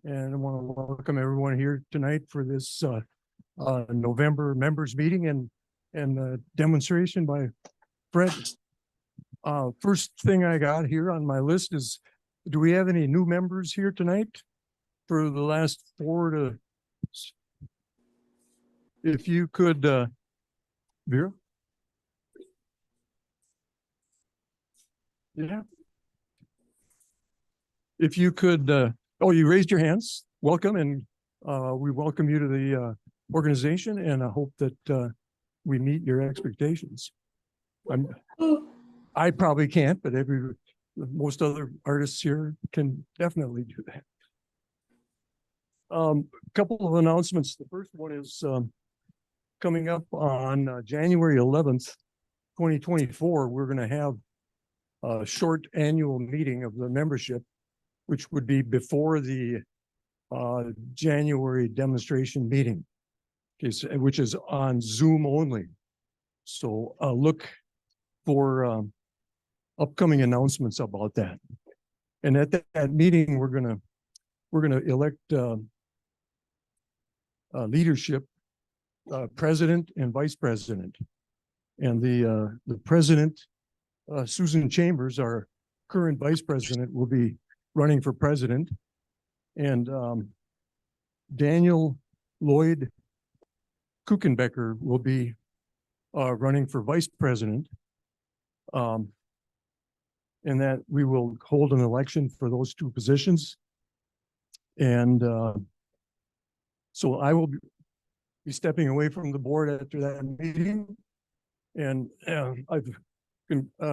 And I want to welcome everyone here tonight for this November members meeting and demonstration by Fred. First thing I got here on my list is, do we have any new members here tonight for the last if you could, Vera? Yeah. If you could, oh, you raised your hands. Welcome, and we welcome you to the organization, and I hope that we meet your expectations. I probably can't, but most other artists here can definitely do that. A couple of announcements. The first one is coming up on January 11th, 2024. We're going to have a short annual meeting of the membership, which would be before the January demonstration meeting, which is on Zoom only. So look for upcoming announcements about that. And at that meeting, we're gonna elect leadership, president and vice president. And the president, Susan Chambers, our current vice president, will be running for president, and Daniel Lloyd Kuchenbecker will be running for vice president, and that we will hold an election for those two positions. And so I will be stepping away from the board after that meeting, and I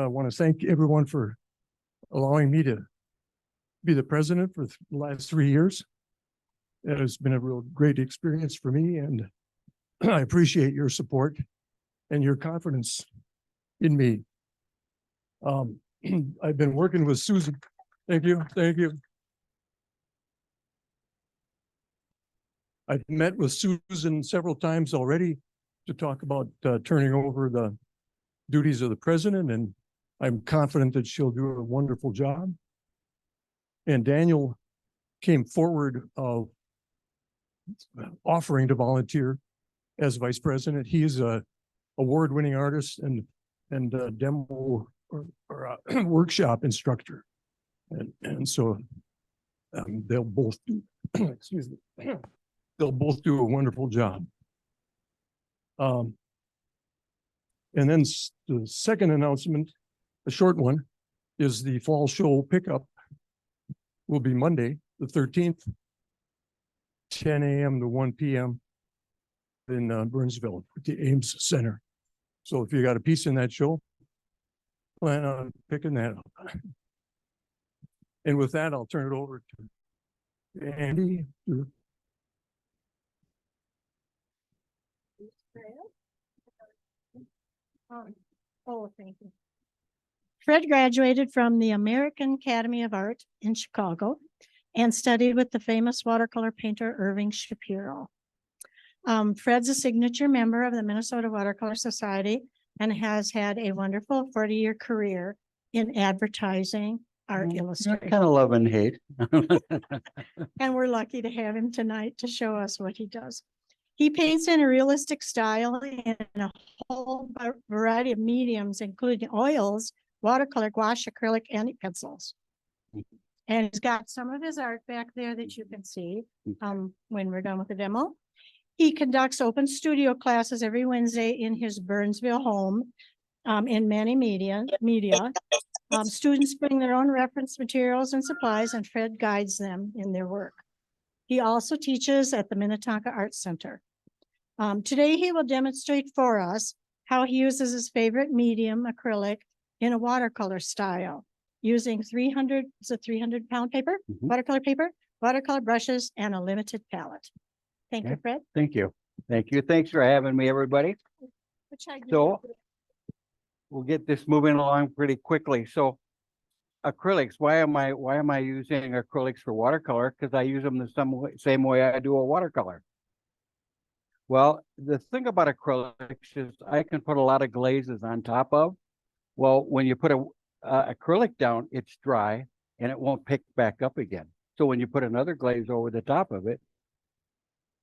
want to thank everyone for allowing me to be the president for the last 3 years. It has been a real great experience for me, and I appreciate your support and your confidence in me. I've been working with Susan. Thank you. Thank you. I've met with Susan several times already to talk about turning over the duties of the president, and I'm confident that she'll do a wonderful job. And Daniel came forward of offering to volunteer as vice president. He is a award-winning artist and demo or workshop instructor, and so they'll both do excuse me, they'll both do a wonderful job. And then the second announcement, a short one, is the fall show pickup will be Monday, the 13th, 10 a.m. to 1 p.m. in Burnsville at the Ames Center. So if you got a piece in that show, plan on picking that up. And with that, I'll turn it over to Andy. Thank you. Fred graduated from the American Academy of Art in Chicago and studied with the famous watercolor painter Irving Shapiro. Fred's a signature member of the Minnesota Watercolor Society and has had a wonderful 40-year career in advertising, art illustration. Kind of love and hate. And we're lucky to have him tonight to show us what he does. He paints in a realistic style in a whole variety of mediums, including oils, watercolor, gouache, acrylic, and pencils. And he's got some of his art back there that you can see when we're done with the demo. He conducts open studio classes every Wednesday in his Burnsville home in many media. Students bring their own reference materials and supplies, and Fred guides them in their work. He also teaches at the Minnetonka Art Center. Today, he will demonstrate for us how he uses his favorite medium, acrylic, in a watercolor style, using 300-pound paper, watercolor paper, watercolor brushes, and a limited palette. Thank you, Fred. Thank you. Thank you. Thanks for having me, everybody. So we'll get this moving along pretty quickly. So acrylics, why am I using acrylics for watercolor? Because I use them the same way I do a watercolor. Well, the thing about acrylics is I can put a lot of glazes on top of. Well, when you put a acrylic down, it's dry and it won't pick back up again. So when you put another glaze over the top of it,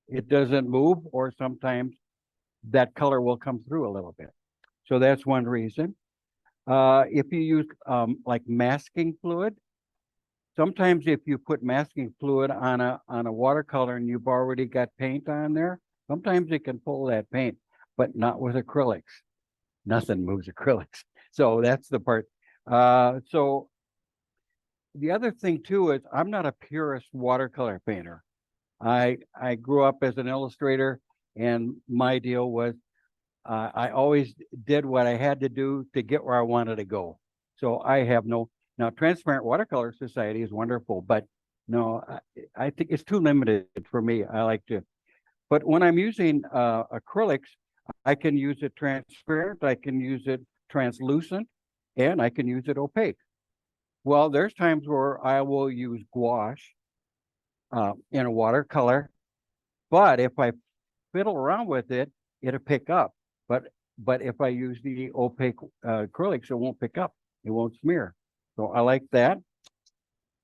it doesn't move, or sometimes that color will come through a little bit. So that's one reason. If you use like masking fluid, sometimes if you put masking fluid on a watercolor and you've already got paint on there, sometimes it can pull that paint, but not with acrylics. Nothing moves acrylics. So that's the part. So the other thing too is I'm not a purist watercolor painter. I grew up as an illustrator, and my deal was I always did what I had to do to get where I wanted to go. So I have no, now Transparent Watercolor Society is wonderful, but no, I think it's too limited for me. I like to, but when I'm using acrylics, I can use it transparent, I can use it translucent, and I can use it opaque. Well, there's times where I will use gouache in a watercolor, but if I fiddle around with it, it'll pick up. But if I use the opaque acrylics, it won't pick up. It won't smear. So I like that.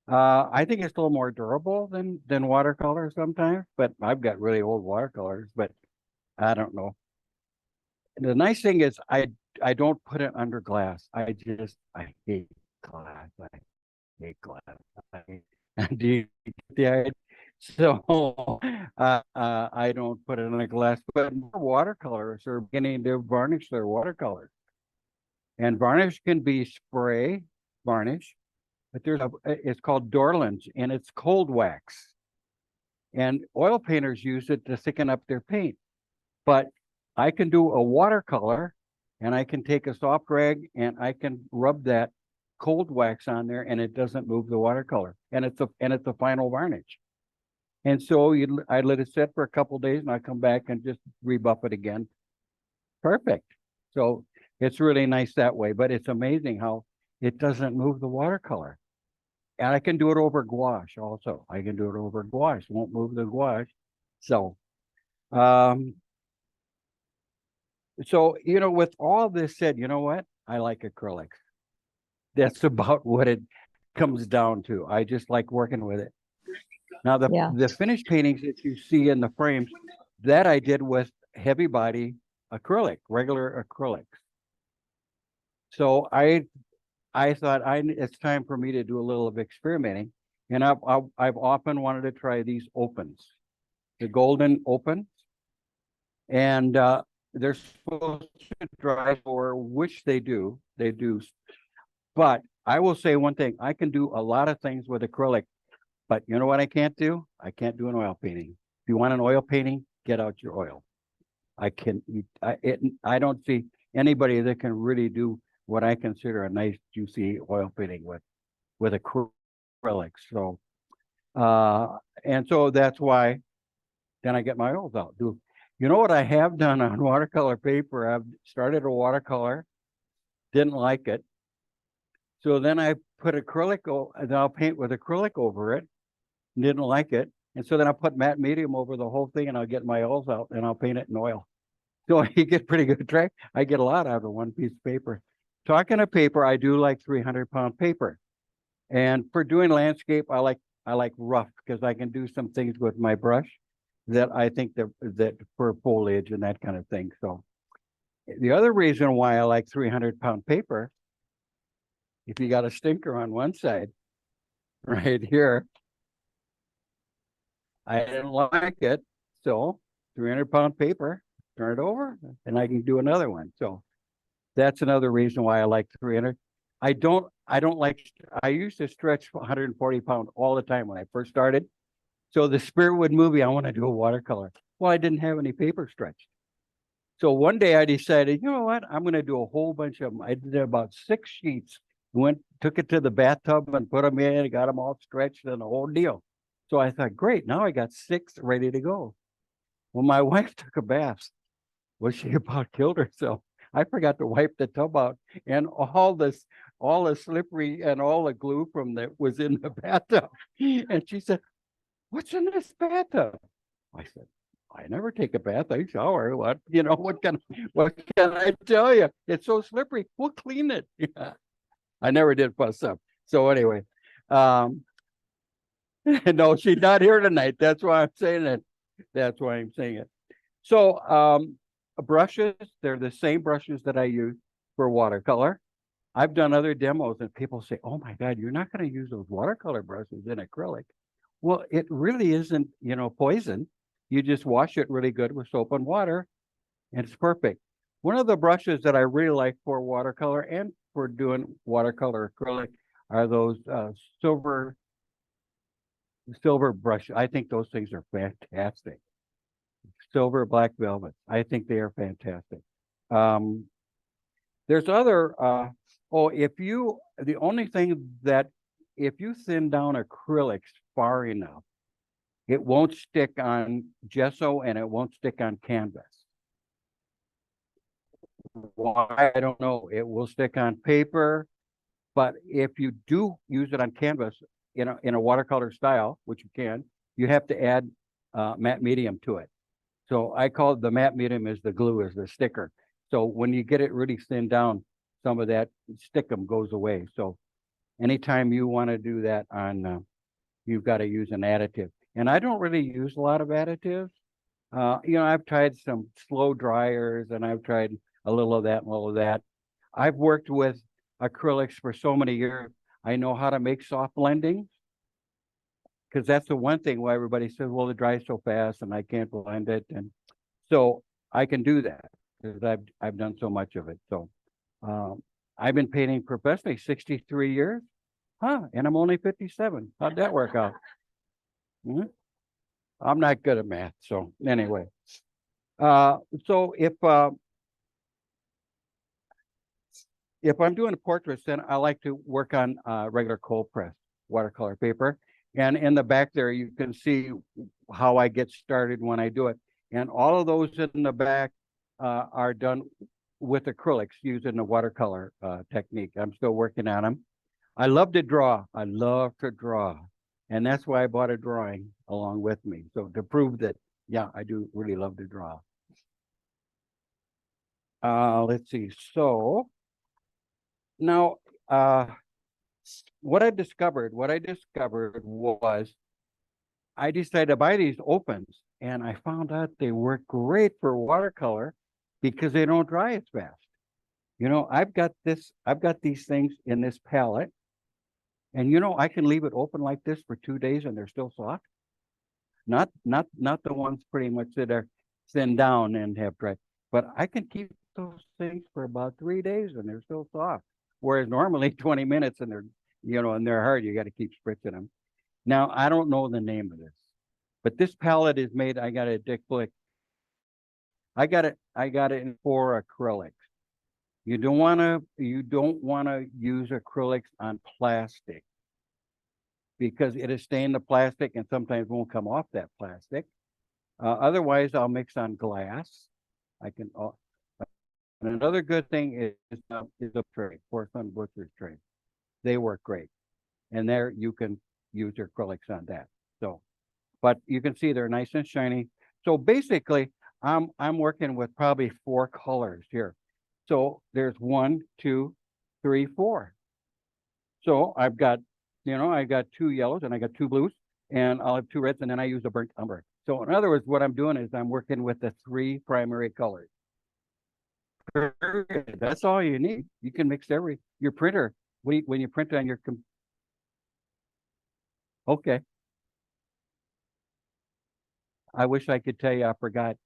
I think it's a little more durable than watercolor sometimes, but I've got really old watercolors, but I don't know. The nice thing is I don't put it under glass. I hate glass. I hate glass. Do you get the idea? So I don't put it in a glass, but watercolors are beginning to varnish their watercolors. And varnish can be spray varnish, but it's called Dorland's, and it's cold wax. And oil painters use it to thicken up their paint. But I can do a watercolor, and I can take a soft rag and I can rub that cold wax on there, and it doesn't move the watercolor. And it's a final varnish. And so I let it sit for a couple of days, and I come back and just rebuff it again. Perfect. So it's really nice that way, but it's amazing how it doesn't move the watercolor. And I can do it over gouache also. I can do it over gouache. Won't move the gouache. So, with all this said, you know what? I like acrylics. That's about what it comes down to. I just like working with it. Now, the finished paintings that you see in the frames, that I did with heavy body acrylic, regular acrylics. So I thought it's time for me to do a little of experimenting, and I've often wanted to try these opens, the golden opens, and they're supposed to dry for, which they do, but I will say one thing: I can do a lot of things with acrylic. But you know what I can't do? I can't do an oil painting. If you want an oil painting, get out your oil. I don't see anybody that can really do what I consider a nice, juicy oil painting with acrylics. So, and so that's why then I get my oils out. You know what I have done on watercolor paper? I've started a watercolor, didn't like it. So then I put acrylic, and I'll paint with acrylic over it. Didn't like it, and so then I put matte medium over the whole thing, and I'll get my oils out and I'll paint it in oil. So you get pretty good track. I get a lot out of one piece of paper. Talking of paper, I do like 300-pound paper, and for doing landscape, I like rough, because I can do some things with my brush that I think that for foliage and that kind of thing. So the other reason why I like 300-pound paper, if you got a stinker on one side, right here, I didn't like it, so 300-pound paper, turn it over, and I can do another one. So that's another reason why I like 300. I used to stretch 140-pound all the time when I first started. So the spirit would move me, I want to do a watercolor. Well, I didn't have any paper stretched. So one day I decided, you know what, I'm going to do a whole bunch of them. I did about 6 sheets, took it to the bathtub and put them in, got them all stretched and the whole deal. So I thought, great, now I got 6 ready to go. Well, my wife took a bath. Well, she about killed herself. I forgot to wipe the tub out, and all the slippery and all the glue from that was in the bathtub. And she said, "What's in this bathtub?" I said, "I never take a bath. I shower. What can I tell you? It's so slippery. We'll clean it." Yeah. I never did fuss up. So anyway, No, she's not here tonight. That's why I'm saying it. That's why I'm saying it. So, brushes, they're the same brushes that I use for watercolor. I've done other demos and people say, oh my God, you're not going to use those watercolor brushes in acrylic. Well, it really isn't, poison. You just wash it really good with soap and water and it's perfect. One of the brushes that I really like for watercolor and for doing watercolor acrylic are those silver brush. I think those things are fantastic. Silver black velvet. I think they are fantastic. There's other, the only thing that if you thin down acrylics far enough, it won't stick on gesso and it won't stick on canvas. Why, I don't know. It will stick on paper, but if you do use it on canvas in a watercolor style, which you can, you have to add matte medium to it. So I call it the matte medium is the glue, is the sticker. So when you get it really thinned down, some of that stickum goes away. So anytime you want to do that on, you've got to use an additive. And I don't really use a lot of additives. I've tried some slow dryers and I've tried a little of that and a little of that. I've worked with acrylics for so many years. I know how to make soft blendings because that's the one thing why everybody says, well, it dries so fast and I can't blend it. And so I can do that because I've done so much of it. So I've been painting professionally 63 years. And I'm only 57. How'd that work out? I'm not good at math. So anyway, so if I'm doing portraits, then I like to work on regular cold press watercolor paper. And in the back there, you can see how I get started when I do it. And all of those in the back are done with acrylics using the watercolor technique. I'm still working on them. I love to draw. I love to draw. And that's why I bought a drawing along with me. So to prove that, yeah, I do really love to draw. Let's see. So now, what I discovered was I decided to buy these opens and I found out they work great for watercolor because they don't dry as fast. I've got these things in this palette and I can leave it open like this for 2 days and they're still soft. Not the ones pretty much that are thinned down and have dried, but I can keep those things for about 3 days and they're still soft. Whereas normally 20 minutes and they're hard, you got to keep spritzing them. Now, I don't know the name of this, but this palette is made, I got it at Dick Blick. I got it in for acrylics. You don't want to use acrylics on plastic because it'll stain the plastic and sometimes won't come off that plastic. Otherwise, I'll mix on glass. And another good thing is a tray, porcelain butcher's tray. They work great. And there you can use your acrylics on that. So, but you can see they're nice and shiny. So basically, I'm working with probably 4 colors here. So there's 1, 2, 3, 4. So I've got, I got 2 yellows and I got 2 blues and I'll have 2 reds and then I use a burnt umber. So in other words, what I'm doing is I'm working with the 3 primary colors. That's all you need. You can mix your printer when you print on your okay. I wish I could tell you. I forgot.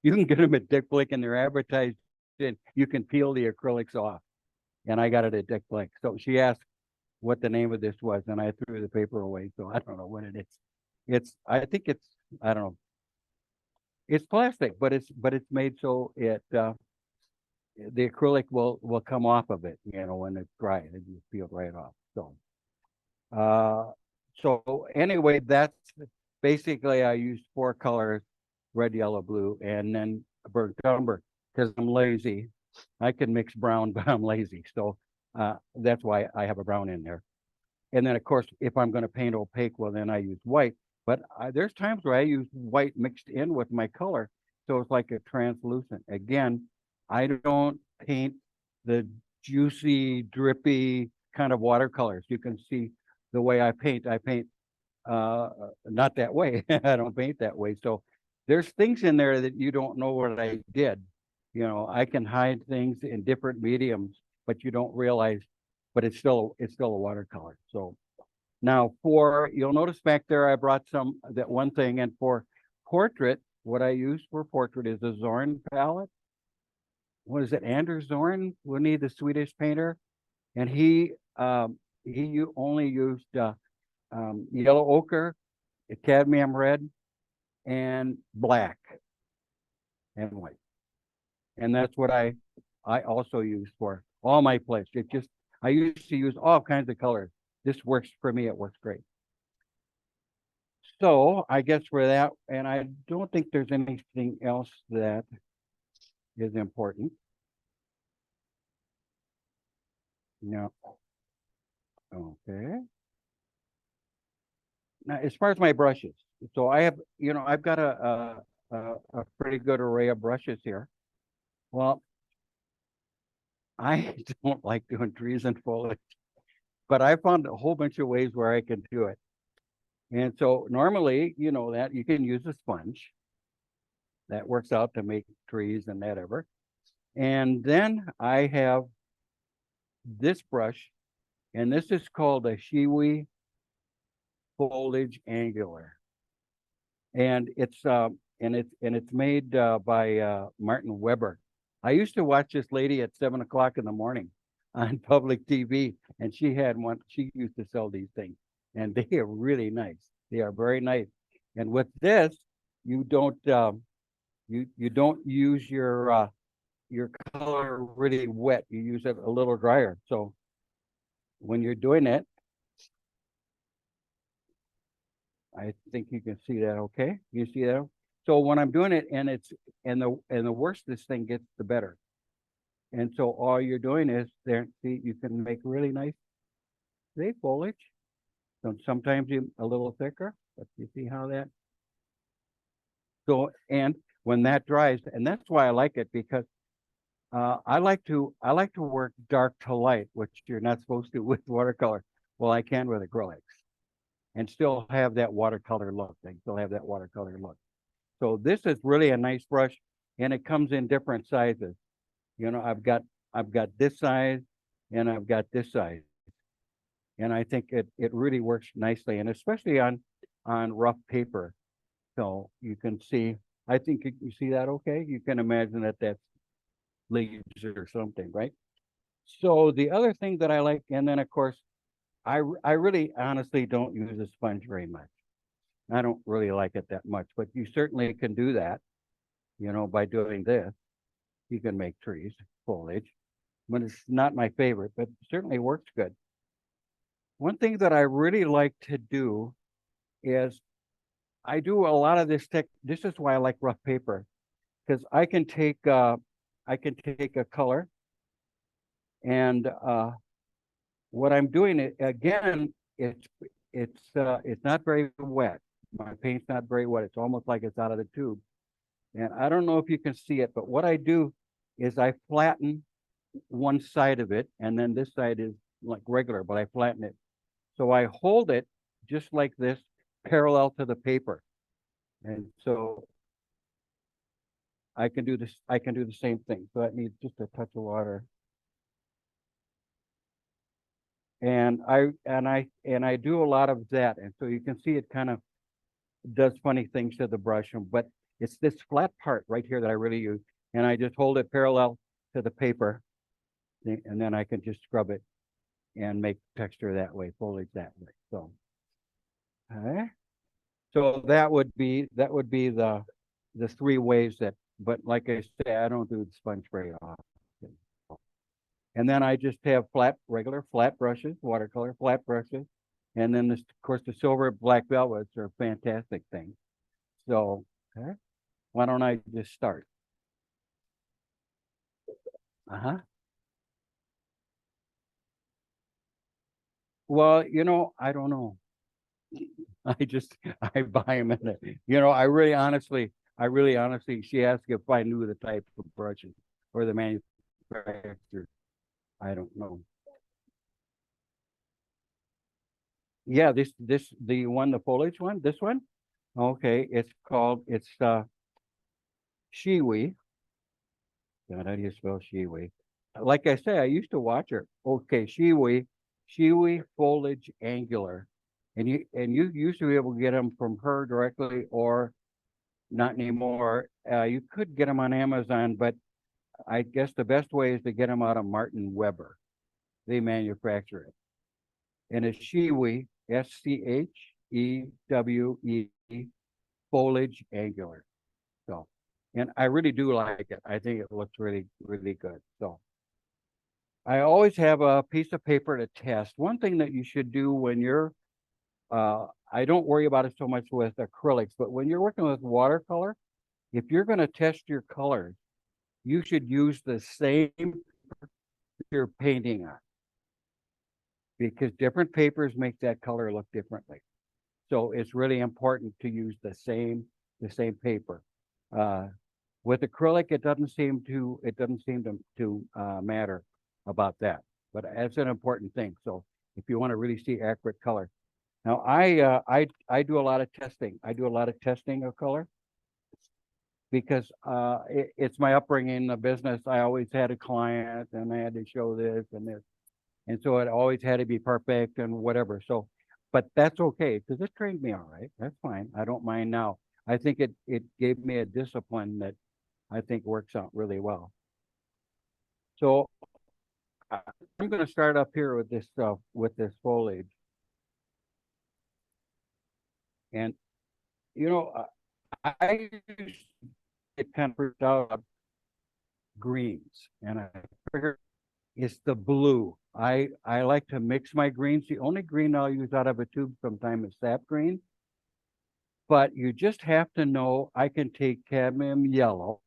You can get them at Dick Blick and they're advertised. You can peel the acrylics off, and I got it at Dick Blick. So she asked what the name of this was, and I threw the paper away. So I don't know what it is. I think it's. I don't know. It's plastic, but it's made so it. The acrylic will come off of it, when it's dry, and you peel right off. So anyway, that's basically I used 4 colors, red, yellow, blue, and then burnt umber because I'm lazy. I can mix brown, but I'm lazy. So that's why I have a brown in there. And then of course, if I'm going to paint opaque, well, then I use white. But there's times where I use white mixed in with my color. So it's like a translucent. Again, I don't paint the juicy, drippy kind of watercolors. You can see the way I paint not that way. I don't paint that way. So there's things in there that you don't know what I did. You know, I can hide things in different mediums, but you don't realize, but it's still a watercolor. So now you'll notice back there, I brought that one thing, and for portrait, what I use for portrait is a Zorn palette. What is it? Anders Zorn, wasn't he the Swedish painter? And he only used yellow ochre, cadmium red, and black and white. And that's what I also use for all my plays. I used to use all kinds of colors. This works for me, it works great. So I guess for that, and I don't think there's anything else that is important. No. Okay. Now, as far as my brushes, so I have, I've got a pretty good array of brushes here. Well, I don't like doing trees and foliage, but I found a whole bunch of ways where I can do it. And so normally, that you can use a sponge. That works out to make trees and whatever. And then I have this brush, and this is called a Shiwi Foliage Angular. And it's made by Martin Weber. I used to watch this lady at 7 o'clock in the morning on public TV, and she had one. She used to sell these things, and they are really nice. They are very nice. And with this, you don't use your color really wet. You use it a little drier. So when you're doing it, I think you can see that okay. You see that? So when I'm doing it, and the worse this thing gets, the better. And so all you're doing is there. See, you can make really nice foliage. So sometimes a little thicker, but you see how that. So and when that dries, and that's why I like it, because I like to work dark to light, which you're not supposed to with watercolor. Well, I can with acrylics, and still have that watercolor look. They still have that watercolor look. So this is really a nice brush, and it comes in different sizes. I've got this size, and I've got this size, and I think it really works nicely, and especially on rough paper. So you can see. I think you see that okay. You can imagine that that's leaves or something, right? So the other thing that I like, and then of course, I really honestly don't use a sponge very much. I don't really like it that much, but you certainly can do that, by doing this. You can make trees, foliage, but it's not my favorite, but certainly works good. One thing that I really like to do is I do a lot of this this is why I like rough paper, because I can take a color, and what I'm doing again, it's not very wet. My paint's not very wet. It's almost like it's out of the tube. And I don't know if you can see it, but what I do is I flatten one side of it, and then this side is like regular, but I flatten it. So I hold it just like this, parallel to the paper. And so I can do this, I can do the same thing. So that needs just a touch of water. And I do a lot of that. And so you can see it kind of does funny things to the brush, but it's this flat part right here that I really use. And I just hold it parallel to the paper, and then I can just scrub it and make texture that way, foliage that way. So, okay. So that would be the three ways that, but like I say, I don't do the sponge very often. And then I just have regular flat brushes, watercolor flat brushes. And then of course the silver black velvets are a fantastic thing. So, okay. Why don't I just start? Well, I don't know. I buy them in it. I really honestly, she asked if I knew the type of brushes or the manufacturer. I don't know. Yeah, the foliage one, this one? Okay, it's shiwi. God, how do you spell shiwi? Like I say, I used to watch her. Okay, shiwi foliage angular. And you used to be able to get them from her directly or not anymore. You could get them on Amazon, but I guess the best way is to get them out of Martin Weber. They manufacture it. And it's Shiwi, Schewe, foliage angular. So, and I really do like it. I think it looks really, really good. So I always have a piece of paper to test. One thing that you should do when you're, I don't worry about it so much with acrylics, but when you're working with watercolor, if you're going to test your colors, you should use the same you're painting on, because different papers make that color look differently. So it's really important to use the same paper. With acrylic, it doesn't seem to matter about that, but it's an important thing. So if you want to really see accurate color. Now I do a lot of testing. I do a lot of testing of color because it's my upbringing in the business. I always had a client and I had to show this and this. And so it always had to be perfect and whatever. So, but that's okay because it trained me all right. That's fine. I don't mind now. I think it gave me a discipline that I think works out really well. So I'm going to start up here with this stuff, with this foliage. And, you know, I used to get kind of freaked out of greens. And I figured it's the blue. I like to mix my greens. The only green I'll use out of a tube sometimes is sap green. But you just have to know I can take cadmium yellow.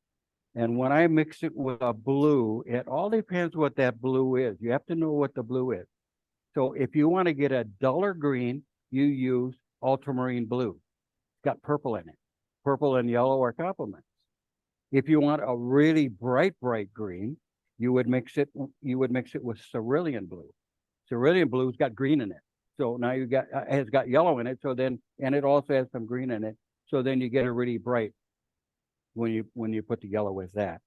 And when I mix it with a blue, it all depends what that blue is. You have to know what the blue is. So if you want to get a duller green, you use ultramarine blue. It's got purple in it. Purple and yellow are complements. If you want a really bright green, you would mix it with cerulean blue. Cerulean blue's got green in it. So now you got has got yellow in it. So then, and it also has some green in it. So then you get a really bright when you put the yellow with that.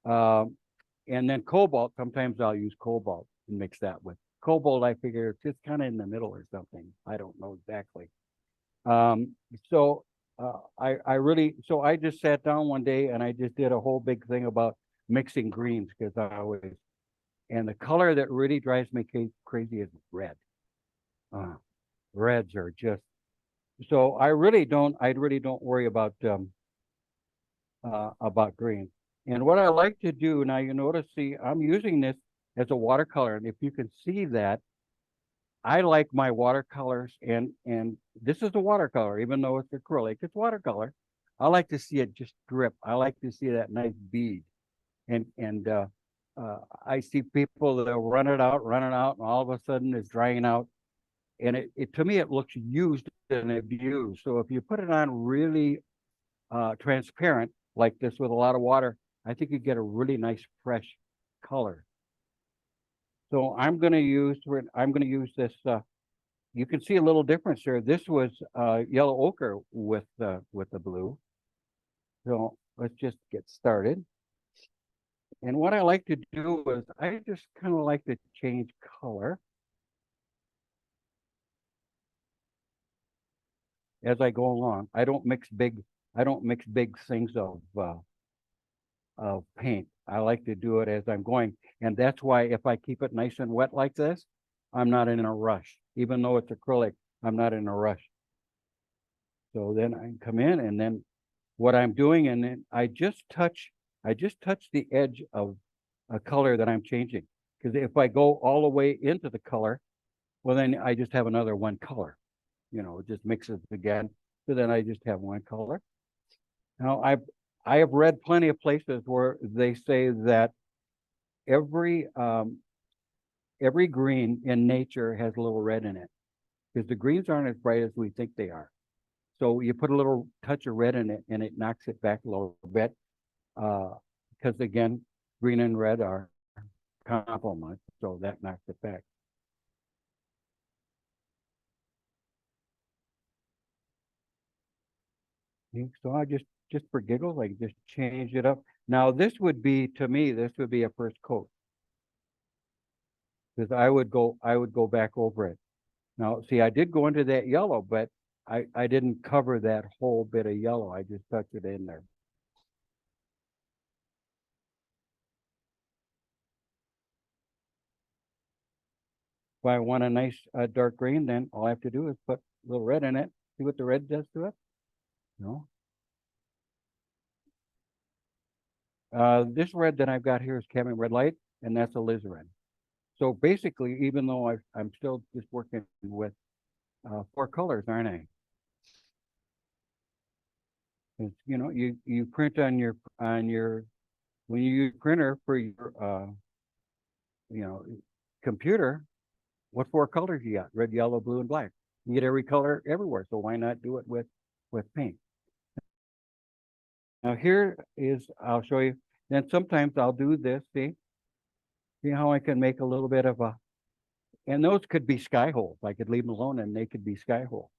And then cobalt, sometimes I'll use cobalt and mix that with. Cobalt, I figure it's just kind of in the middle or something. I don't know exactly. So I just sat down one day and I just did a whole big thing about mixing greens because and the color that really drives me crazy is red. Reds are just, so I really don't worry about green. And what I like to do now, you notice, see, I'm using this as a watercolor, and if you can see that, I like my watercolors, and this is a watercolor, even though it's acrylic, it's watercolor. I like to see it just drip. I like to see that nice bead, and I see people that run it out, and all of a sudden it's drying out, and it to me it looks used and abused. So if you put it on really transparent like this with a lot of water, I think you get a really nice fresh color. So I'm going to use this. You can see a little difference there. This was yellow ochre with the blue. So let's just get started. And what I like to do is I just kind of like to change color as I go along. I don't mix big things of paint. I like to do it as I'm going. And that's why if I keep it nice and wet like this, I'm not in a rush. Even though it's acrylic, I'm not in a rush. So then I come in, and then what I'm doing, and then I just touch the edge of a color that I'm changing. Because if I go all the way into the color, well, then I just have another one color. You know, it just mixes again. So then I just have one color. Now I have read plenty of places where they say that every green in nature has a little red in it, because the greens aren't as bright as we think they are. So you put a little touch of red in it and it knocks it back a little bit. Because again, green and red are complements, so that knocks it back. Okay, so I just for giggles, I just changed it up. Now this would be, to me, this would be a first coat. Because I would go back over it. Now, see, I did go into that yellow, but I didn't cover that whole bit of yellow. I just tucked it in there. If I want a nice dark green, then all I have to do is put a little red in it. See what the red does to it? No. This red that I've got here is cadmium red light, and that's alizarin. So basically, even though I'm still just working with 4 colors, aren't I? It's, you know, you print on your when you use printer for your you know, computer, what 4 colors you got? Red, yellow, blue, and black. You get every color everywhere, so why not do it with paint? Now here is, I'll show you. Then sometimes I'll do this. See how I can make a little bit of a, and those could be sky holes. I could leave them alone and they could be sky holes.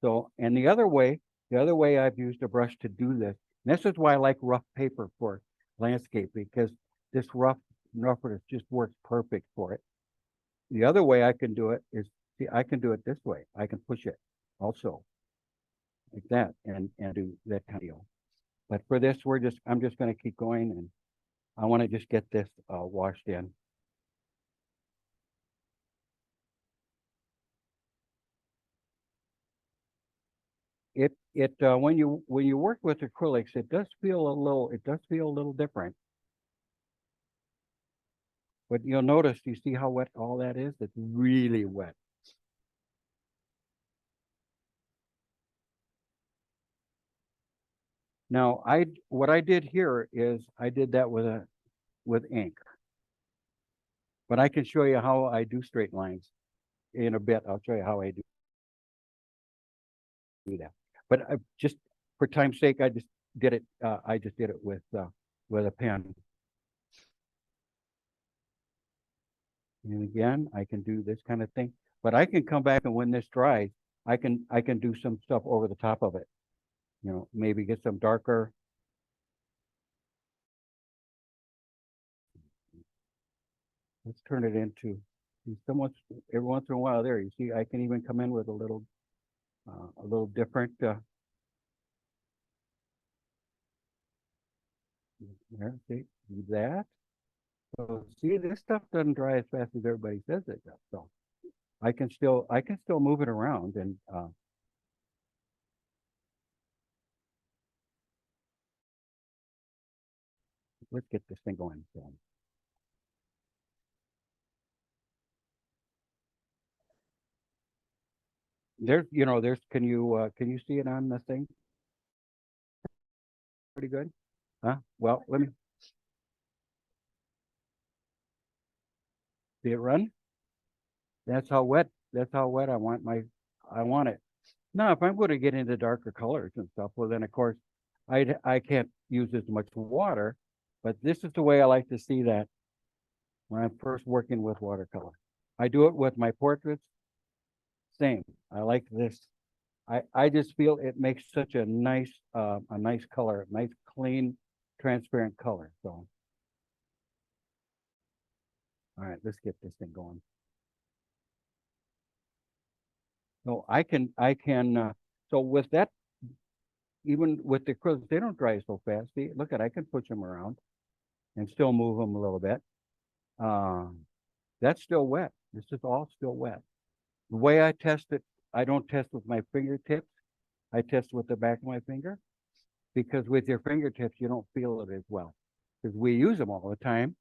So, and the other way I've used a brush to do this, and this is why I like rough paper for landscape, because this roughness just works perfect for it. The other way I can do it is, see, I can do it this way. I can push it also like that and do that kind of deal. But for this, I'm just going to keep going, and I want to just get this washed in. When you work with acrylics, it does feel a little different. But you'll notice, you see how wet all that is? It's really wet. Now, what I did here is I did that with ink. But I can show you how I do straight lines in a bit. I'll show you how I do that. But just for time's sake, I just did it. I just did it with a pen. And again, I can do this kind of thing. But I can come back, and when this dries, I can do some stuff over the top of it. You know, maybe get some darker. Let's turn it into every once in a while. There, you see, I can even come in with a little different. There, see, do that. So see, this stuff doesn't dry as fast as everybody says it does. So I can still move it around, and let's get this thing going. So. Can you see it on the thing? Pretty good. Huh? Well, let me see it run. That's how wet I want it. Now, if I'm going to get into darker colors and stuff, well, then of course I can't use as much water, but this is the way I like to see that when I'm first working with watercolor. I do it with my portraits. Same. I like this. I just feel it makes such a nice color, nice, clean, transparent color. So, all right, let's get this thing going. So so with that, even with the acrylics, they don't dry so fast. See, look I can push them around and still move them a little bit. That's still wet. This is all still wet. The way I test it, I don't test with my fingertips. I test with the back of my finger, because with your fingertips, you don't feel it as well, because we use them all the time.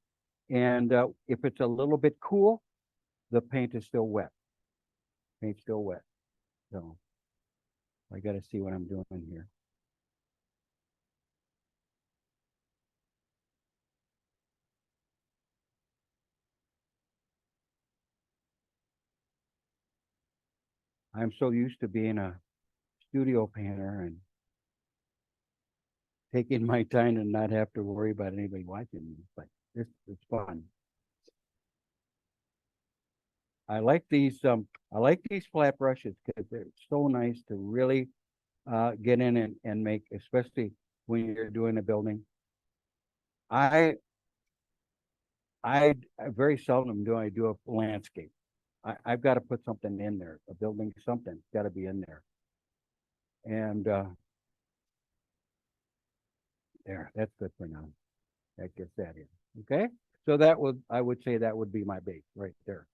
And if it's a little bit cool, the paint is still wet. Paint's still wet. So I got to see what I'm doing here. I'm so used to being a studio painter and taking my time and not have to worry about anybody watching me, but it's fun. I like these flat brushes because they're so nice to really get in and make, especially when you're doing a building. I very seldom do I do a landscape. I've got to put something in there, a building, something's got to be in there. And there, that's good for now. That gets that in. Okay, so that would, I would say that would be my base right there.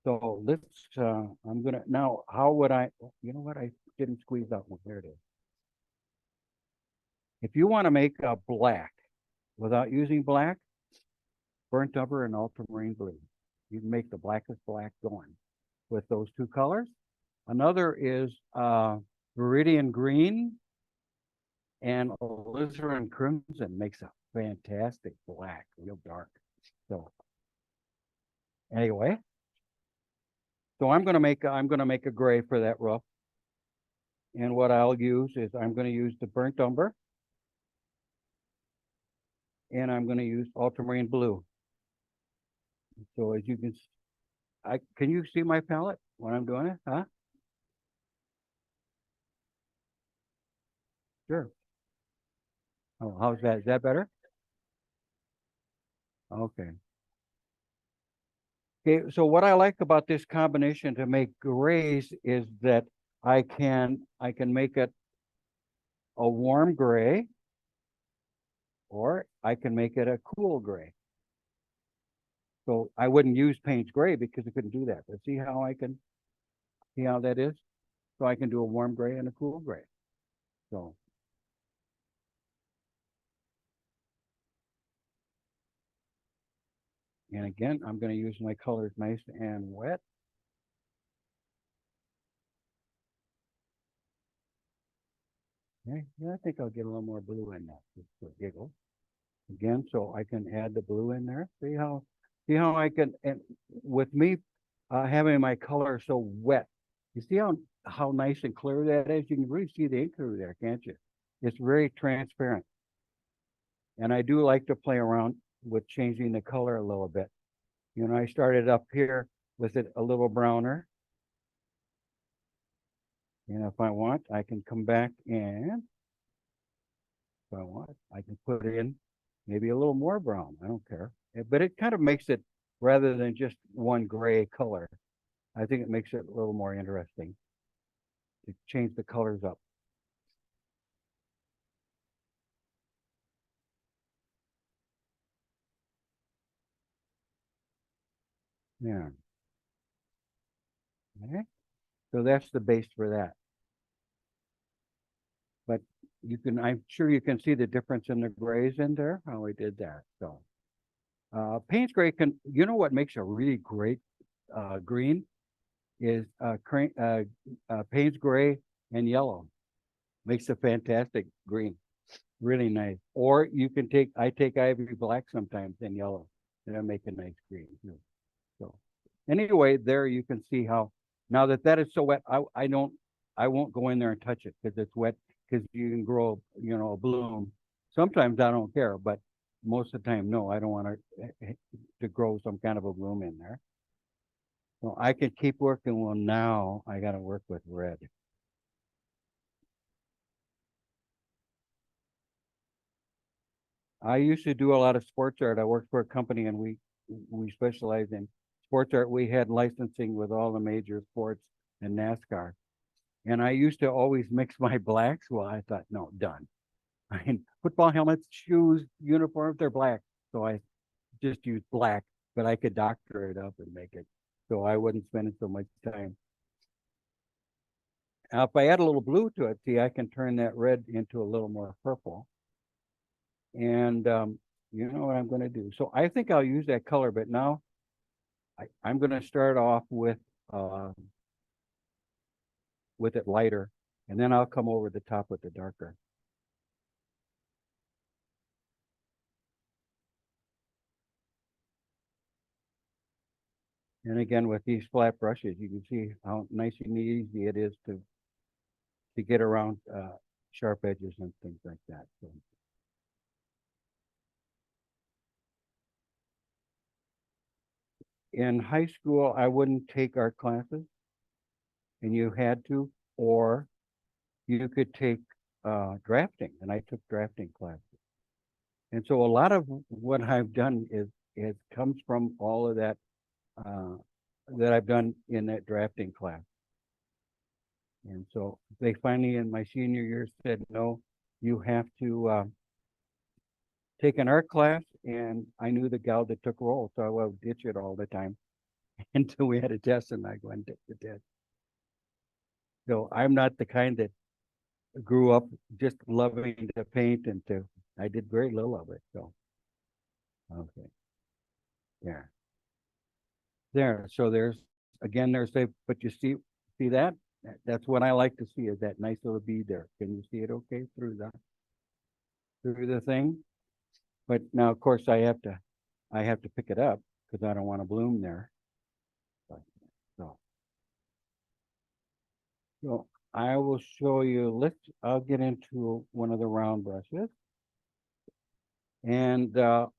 So let's, I'm gonna, now, how would I, you know what, I didn't squeeze out one, there it is. If you want to make a black without using black, burnt umber and ultramarine blue. You can make the blackest black going with those two colors. Another is Viridian green and alizarin crimson makes a fantastic black, real dark. So anyway, so I'm gonna make a gray for that roof. And what I'll use is I'm gonna use the burnt umber. And I'm gonna use ultramarine blue. So as you can, can you see my palette when I'm doing it, huh? Sure. Oh, how's that? Is that better? Okay. Okay, so what I like about this combination to make grays is that I can make it a warm gray, or I can make it a cool gray. So I wouldn't use Payne's gray because I couldn't do that. But see how I can, see how that is? So I can do a warm gray and a cool gray. So. And again, I'm going to use my colors nice and wet. Okay, yeah, I think I'll get a little more blue in that just for giggle. Again, so I can add the blue in there. See how I can, and with me having my color so wet, you see how nice and clear that is? You can really see the ink through there, can't you? It's very transparent. And I do like to play around with changing the color a little bit. You know, I started up here with it a little browner. And if I want, I can come back and if I want, I can put in maybe a little more brown. I don't care. But it kind of makes it, rather than just one gray color, I think it makes it a little more interesting to change the colors up. Yeah. Okay. So that's the base for that. But you can, I'm sure you can see the difference in the grays in there, how we did that. So Payne's gray can, you know what makes a really great green is Payne's gray and yellow. Makes a fantastic green. Really nice. Or you can take, I take ivory black sometimes and yellow, and I make a nice green too. So anyway, there you can see how, now that is so wet, I won't go in there and touch it because it's wet, because you can grow, you know, a bloom. Sometimes I don't care, but most of the time, no, I don't want to grow some kind of a bloom in there. So I can keep working. Well, now I got to work with red. I used to do a lot of sports art. I worked for a company and we specialize in sports art. We had licensing with all the major sports and NASCAR. And I used to always mix my blacks. Well, I thought, no, done. I mean, football helmets, shoes, uniforms, they're black. So I just used black, but I could doctor it up and make it so I wouldn't spend so much time. Now, if I add a little blue to it, see, I can turn that red into a little more purple. And you know what I'm going to do. So I think I'll use that color, but now I'm going to start off with it lighter, and then I'll come over the top with the darker. And again, with these flat brushes, you can see how nice and easy it is to get around sharp edges and things like that. So. in high school, I wouldn't take art classes. And you had to, or you could take drafting, and I took drafting classes. And so a lot of what I've done is it comes from all of that that I've done in that drafting class. And so they finally in my senior year said, no, you have to take an art class. And I knew the gal that took roll, so I would ditch it all the time until we had a test and I go and take the test. So I'm not the kind that grew up just loving to paint and I did very little of it. So, okay. There. There. So there's, again, but you see that? That's what I like to see is that nice little bead there. Can you see it okay through the thing? But now, of course, I have to pick it up because I don't want to bloom there. So I will show you, I'll get into one of the round brushes. And I'll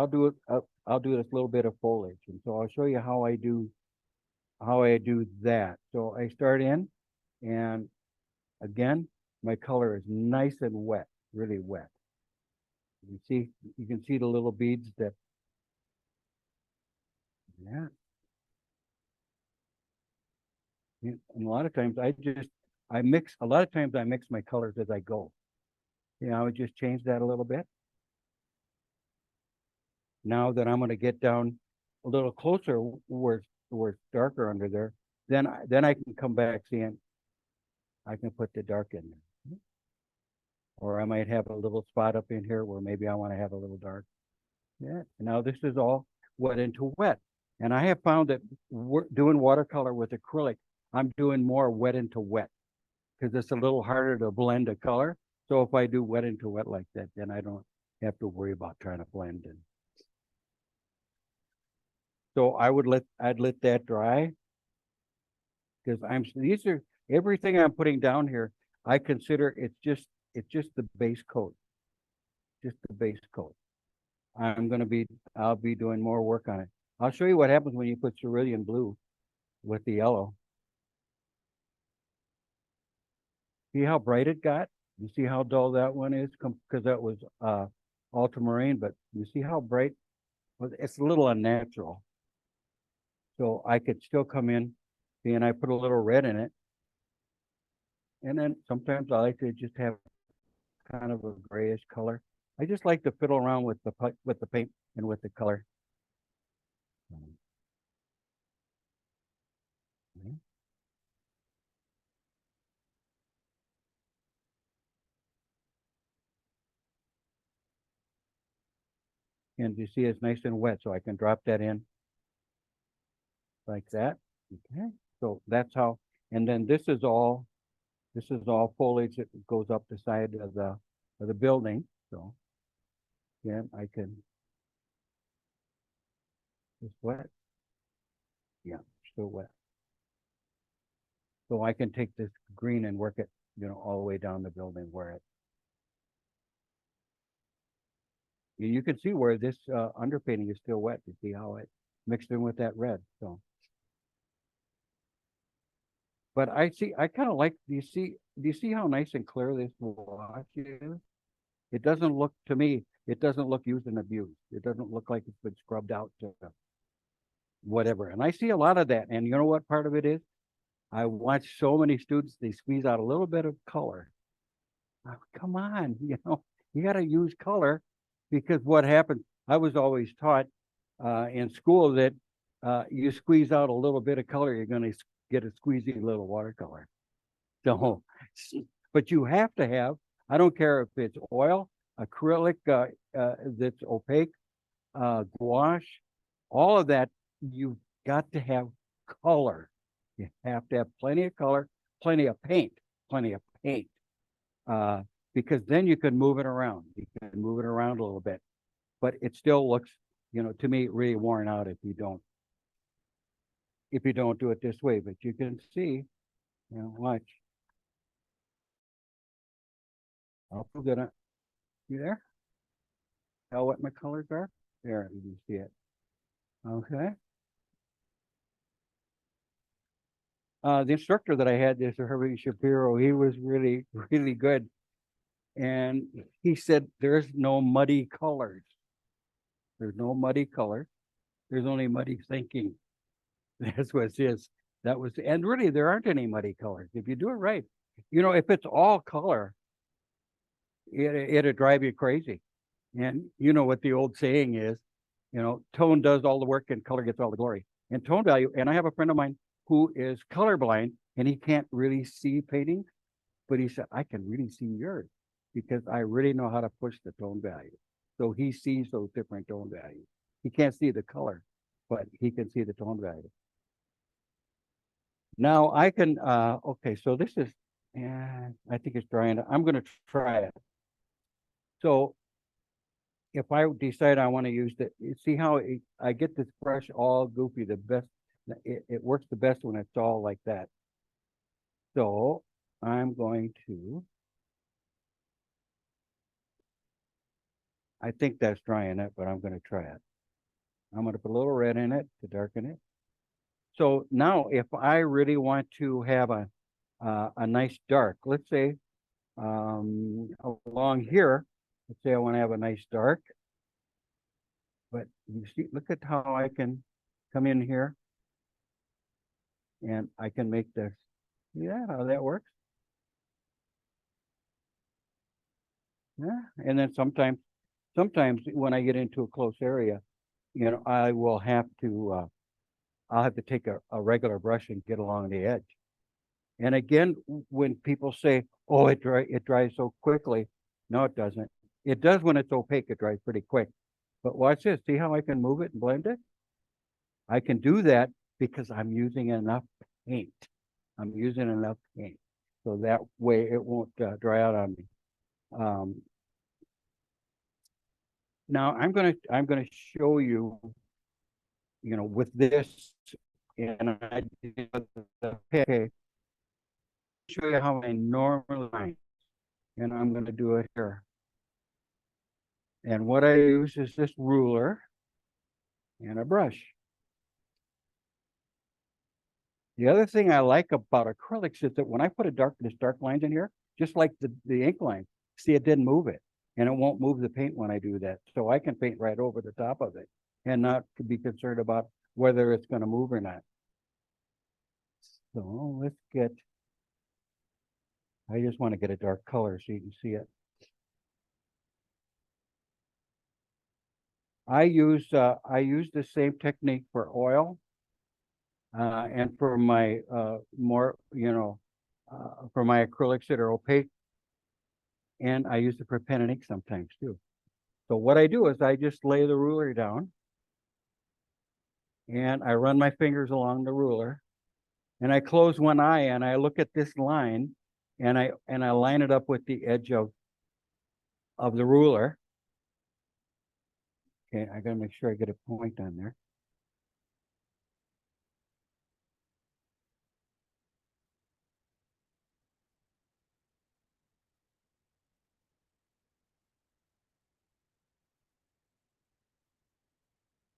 do this little bit of foliage. And so I'll show you how I do that. So I start in, and again, my color is nice and wet, really wet. You can see the little beads that, yeah. And a lot of times I mix my colors as I go. I would just change that a little bit. Now that I'm going to get down a little closer where it's darker under there, then I can come back seeing I can put the dark in there. Or I might have a little spot up in here where maybe I want to have a little dark. Yeah. Now this is all wet into wet. And I have found that doing watercolor with acrylic, I'm doing more wet into wet because it's a little harder to blend a color. So if I do wet into wet like that, then I don't have to worry about trying to blend in. So I'd let that dry because everything I'm putting down here, I consider it's just the base coat. Just the base coat. I'll be doing more work on it. I'll show you what happens when you put cerulean blue with the yellow. See how bright it got? You see how dull that one is? Because that was ultramarine, but you see how bright? Well, it's a little unnatural. So I could still come in, and I put a little red in it. And then sometimes I like to just have kind of a grayish color. I just like to fiddle around with the paint and with the color. Okay. And you see it's nice and wet, so I can drop that in like that. Okay, so that's how. And then this is all foliage that goes up the side of the building. So yeah, I can. It's wet. Yeah, still wet. So I can take this green and work it, all the way down the building where it. You can see where this underpainting is still wet. You see how it mixed in with that red. So, but I kind of like. Do you see how nice and clear this wash is? It doesn't look to me. It doesn't look used and abused. It doesn't look like it's been scrubbed out to whatever. And I see a lot of that. And you know what part of it is? I watch so many students. They squeeze out a little bit of color. Oh, come on, you got to use color. Because what happens, I was always taught in school that you squeeze out a little bit of color, you're going to get a squeezy little watercolor. So, but you have to have, I don't care if it's oil, acrylic that's opaque, gouache, all of that, you've got to have color. You have to have plenty of color, plenty of paint. Because then you can move it around. You can move it around a little bit, but it still looks, to me, really worn out if you don't do it this way. But you can see, watch. I'll prove that. You there? How what my colors are? There, you can see it. Okay. The instructor that I had, this Herbie Shapiro, he was really, really good. And he said, there's no muddy colors. There's no muddy color. There's only muddy thinking. That's what it is. That was, and really, there aren't any muddy colors. If you do it right, you know, if it's all color, it'll drive you crazy. And you know what the old saying is, you know, tone does all the work and color gets all the glory. And tone value, and I have a friend of mine who is colorblind and he can't really see paintings, but he said, I can really see yours because I really know how to push the tone value. So he sees those different tone values. He can't see the color, but he can see the tone value. Now I can, okay, so this is, yeah, I think it's drying. I'm going to try it. So if I decide I want to use the, you see how I get this brush all goofy, the best, it works the best when it's all like that. So I'm going to, I think that's drying it, but I'm going to try it. I'm going to put a little red in it to darken it. So now if I really want to have a nice dark, let's say along here, let's say I want to have a nice dark, but you see, look at how I can come in here and I can make this, yeah, how that works. Yeah, and then sometimes when I get into a close area, you know, I will have to, I'll have to take a regular brush and get along the edge. And again, when people say, oh, it dries so quickly. No, it doesn't. It does when it's opaque, it dries pretty quick. But watch this, see how I can move it and blend it? I can do that because I'm using enough paint. I'm using enough paint. So that way it won't dry out on me. Now I'm gonna show you, you know, with this, and I did the okay. Show you how I normally line, and I'm going to do it here. And what I use is this ruler and a brush. The other thing I like about acrylics is that when I put this dark lines in here, just like the ink line, see, it didn't move it, and it won't move the paint when I do that. So I can paint right over the top of it and not be concerned about whether it's going to move or not. So let's get, I just want to get a dark color so you can see it. I use the same technique for oil and for my more, you know, for my acrylics that are opaque, and I use it for pen and ink sometimes too. So what I do is I just lay the ruler down and I run my fingers along the ruler and I close one eye and I look at this line and I line it up with the edge of the ruler. Okay, I gotta make sure I get a point on there.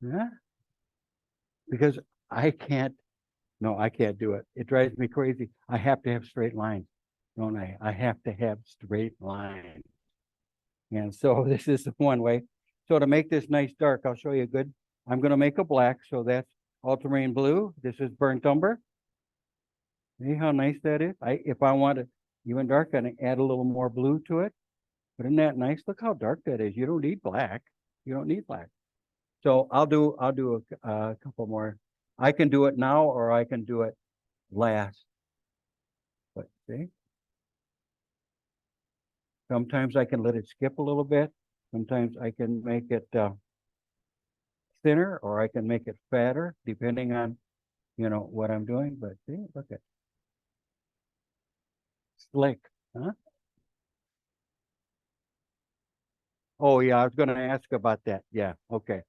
Yeah, because I can't, no, I can't do it. It drives me crazy. I have to have straight lines, don't I? I have to have straight lines. And so this is the one way. So to make this nice dark, I'll show you good. I'm going to make a black. So that's ultramarine blue. This is burnt umber. See how nice that is? If I want it even dark, I can add a little more blue to it. But isn't that nice? Look how dark that is. You don't need black. You don't need black. So I'll do a couple more. I can do it now or I can do it last. But see? Sometimes I can let it skip a little bit. Sometimes I can make it thinner or I can make it fatter depending on, you know, what I'm doing. But see, look at slick, huh? Oh yeah, I was going to ask about that. Yeah, okay.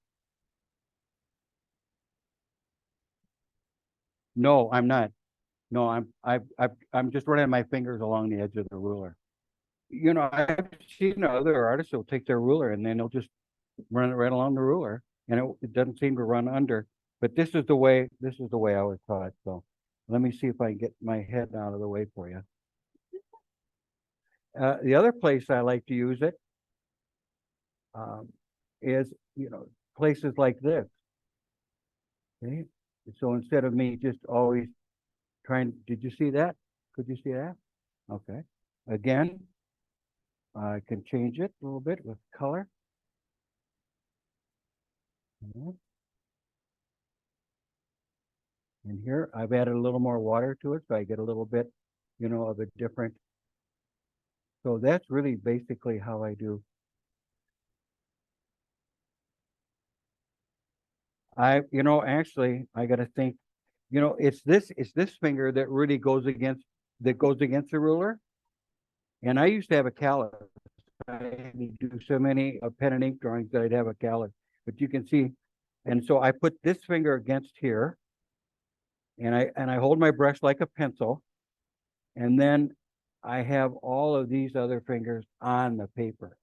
No, I'm not. No, I'm just running my fingers along the edge of the ruler. You know, I've seen other artists who'll take their ruler and then they'll just run it right along the ruler. and it doesn't seem to run under. But this is the way I was taught. So let me see if I can get my head out of the way for you. The other place I like to use it is, places like this. Okay, so instead of me just always trying, did you see that? Could you see that? Okay. Again, I can change it a little bit with color. And here I've added a little more water to it, so I get a little bit, of a different. So that's really basically how I do. Actually, I got to think, it's this finger that really goes against the ruler. And I used to have a callus. I had to do so many pen and ink drawings that I'd have a callus. But you can see, and so I put this finger against here, and I hold my brush like a pencil, and then I have all of these other fingers on the paper.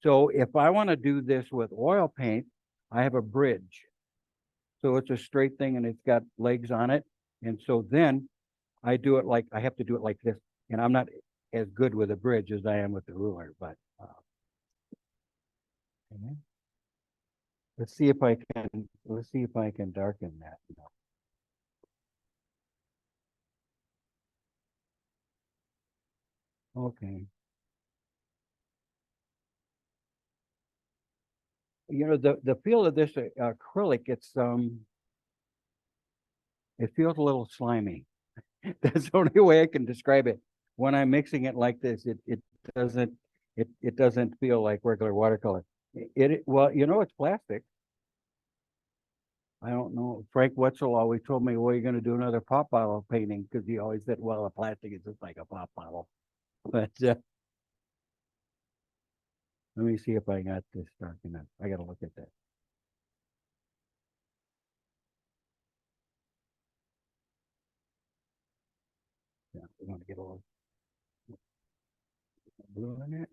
So if I want to do this with oil paint, I have a bridge. So it's a straight thing and it's got legs on it. And so then I have to do it like this. And I'm not as good with a bridge as I am with the ruler, but let's see if I can darken that. Okay. The feel of this acrylic, it feels a little slimy. That's the only way I can describe it. When I'm mixing it like this, it doesn't feel like regular watercolor. Well, it's plastic. I don't know. Frank Wetzel always told me, well, you're going to do another pop bottle painting, because he always said, well, the plastic is just like a pop bottle. But let me see if I got this dark enough. I got to look at that. Yeah, we want to get a little blue in it.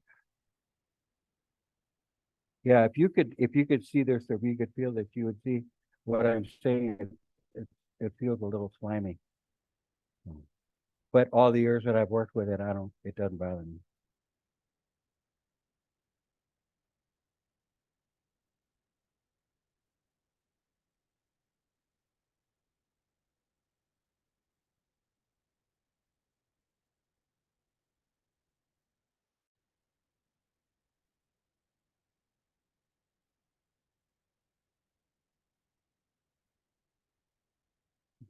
Yeah, if you could see this, if you could feel this, you would see what I'm saying. It feels a little slimy. But all the years that I've worked with it, it doesn't bother me.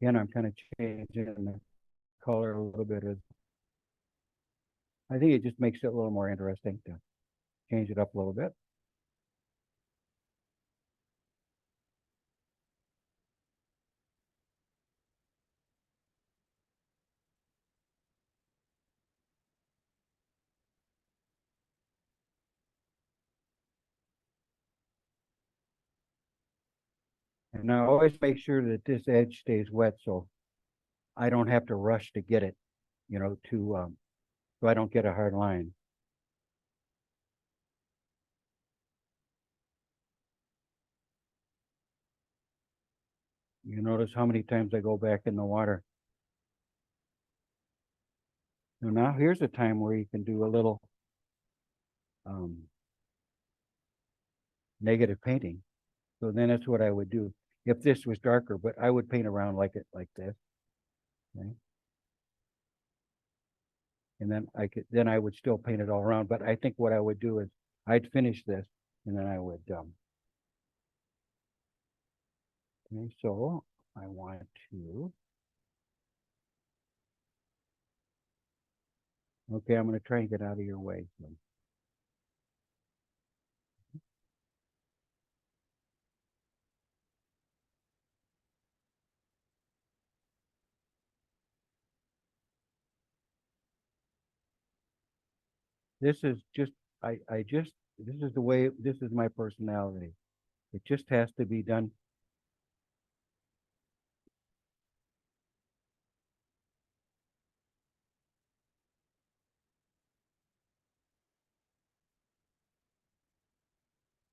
Again, I'm kind of changing the color a little bit. I think it just makes it a little more interesting to change it up a little bit. And I always make sure that this edge stays wet, so I don't have to rush to get it, so I don't get a hard line. You notice how many times I go back in the water. So now here's a time where you can do a little negative painting. So then that's what I would do if this was darker, but I would paint around like this. Okay. And then I would still paint it all around. But I think what I would do is I'd finish this and then I would okay, so I want to, okay, I'm going to try and get out of your way. So. This is just, this is the way, this is my personality. It just has to be done.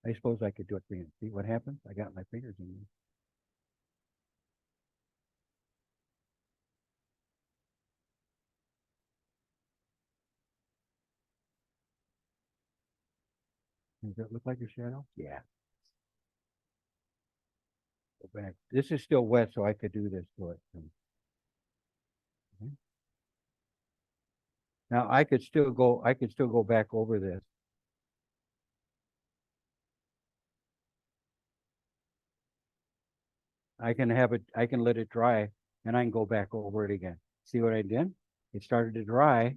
I suppose I could do it for you. See what happens? I got my fingers in there. Does that look like a shadow? Yeah. Go back. This is still wet, so I could do this to it. Okay. Now I could still go back over this. I can let it dry and I can go back over it again. See what I did? It started to dry.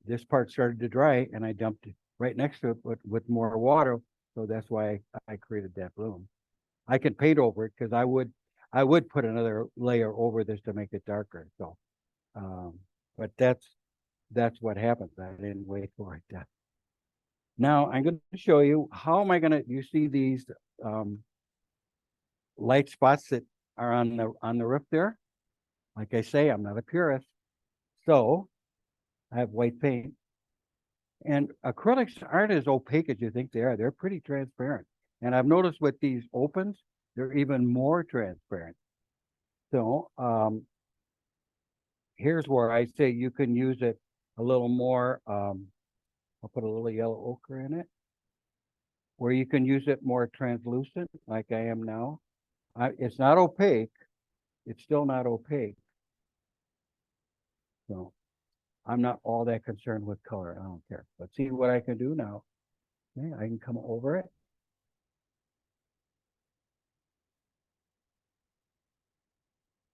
This part started to dry and I dumped it right next to it with more water. So that's why I created that bloom. I can paint over it because I would put another layer over this to make it darker. So, but that's what happens. I didn't wait for it. Now I'm going to show you how am I going to, you see these light spots that are on the roof there? Like I say, I'm not a purist. So I have white paint. And acrylics aren't as opaque as you think they are. They're pretty transparent. And I've noticed with these opens, they're even more transparent. So here's where I say you can use it a little more. I'll put a little yellow ochre in it, where you can use it more translucent like I am now. It's not opaque. It's still not opaque. So I'm not all that concerned with color. I don't care. But see what I can do now. Okay, I can come over it.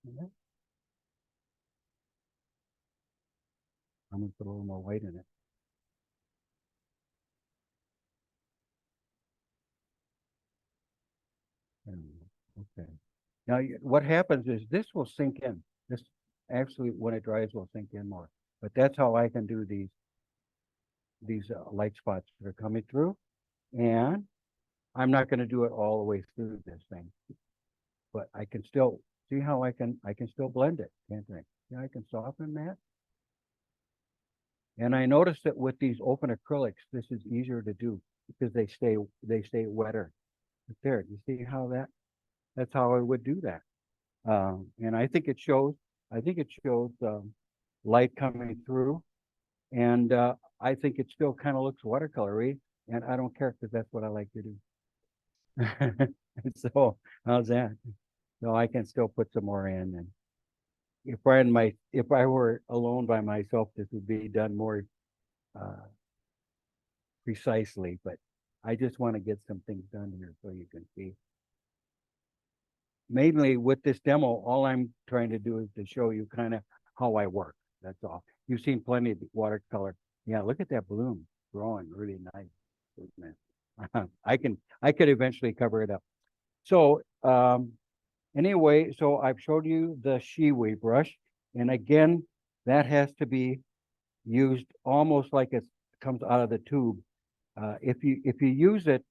Okay. I'm gonna put a little more white in it. Okay. Now what happens is this will sink in. This actually, when it dries, will sink in more. But that's how I can do these light spots that are coming through. And I'm not going to do it all the way through this thing, but I can still see how I can still blend it, can't I? Yeah, I can soften that. And I noticed that with these open acrylics, this is easier to do because they stay wetter. But there, you see how that's how I would do that. And I think it shows light coming through. And I think it still kind of looks watercolory, and I don't care because that's what I like to do. So how's that? So I can still put some more in. And if I were alone by myself, this would be done more precisely. But I just want to get some things done here so you can see. Mainly with this demo, all I'm trying to do is to show you kind of how I work. That's all. You've seen plenty of watercolor. Yeah, look at that bloom growing really nice, isn't it? I could eventually cover it up. So anyway, so I've showed you the shiwi brush, and again, that has to be used almost like it comes out of the tube. If you use it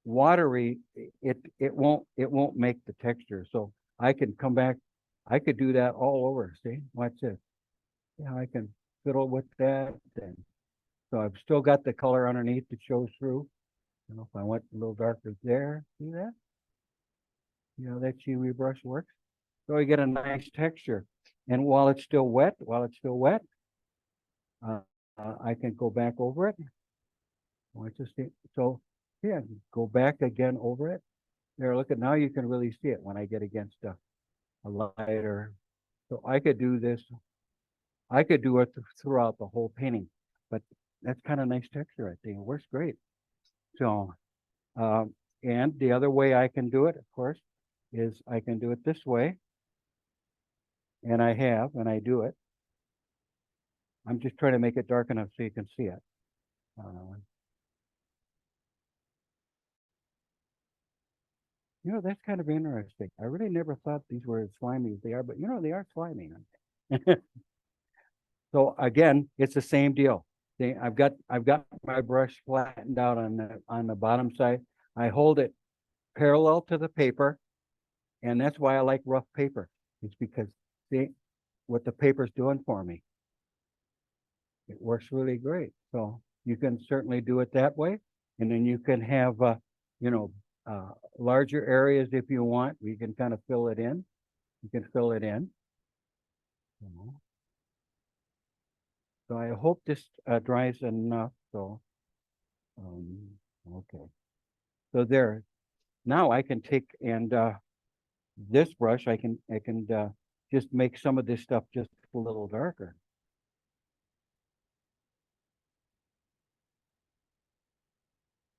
watery, it won't make the texture. So I can come back. I could do that all over. See, watch this. Yeah, I can fiddle with that. And so I've still got the color underneath that shows through. You know, if I went a little darker there, see that? You know, that shiwi brush works. So you get a nice texture. And while it's still wet, I can go back over it. Watch this. So yeah, go back again over it. There, look at now you can really see it when I get against a lighter. So I could do this. I could do it throughout the whole painting, but that's kind of nice texture, I think. It works great. So, and the other way I can do it, of course, is I can do it this way. And I do it. I'm just trying to make it dark enough so you can see it. You know, that's kind of interesting. I really never thought these were as slimy as they are, but you know, they are slimy. So again, it's the same deal. I've got my brush flattened out on the bottom side. I hold it parallel to the paper, and that's why I like rough paper. It's because see what the paper's doing for me. It works really great. So you can certainly do it that way, And then you can have, you know, larger areas if you want. You can kind of fill it in. You can fill it in. You know. So I hope this dries enough. So, okay. So there. Now I can take and this brush, I can just make some of this stuff just a little darker.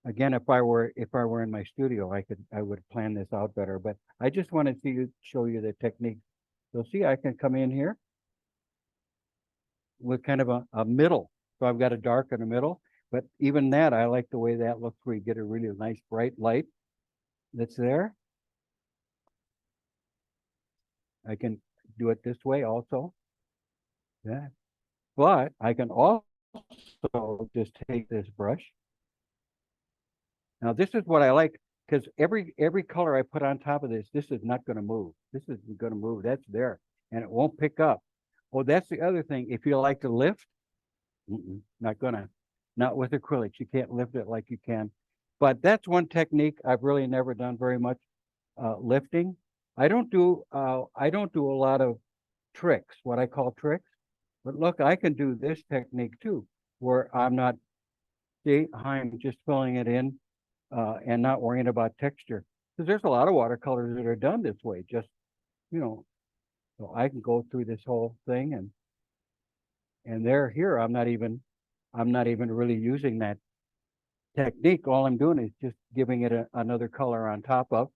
Again, if I were in my studio, I would plan this out better, but I just wanted to show you the technique. So see, I can come in here with kind of a middle. So I've got a dark in the middle, but even that, I like the way that looks where you get a really nice bright light that's there. I can do it this way also. Yeah. But I can also just take this brush. Now this is what I like, because every color I put on top of this is not going to move. This isn't going to move. That's there, and it won't pick up. Oh, that's the other thing. If you like to lift, not gonna, not with acrylics. You can't lift it like you can. But that's one technique I've really never done very much lifting. I don't do a lot of tricks, what I call tricks. But look, I can do this technique too, where I'm not, see, I'm just filling it in and not worrying about texture. Because there's a lot of watercolors that are done this way, just, you know, so I can go through this whole thing and there, here, I'm not even really using that technique. All I'm doing is just giving it another color on top of,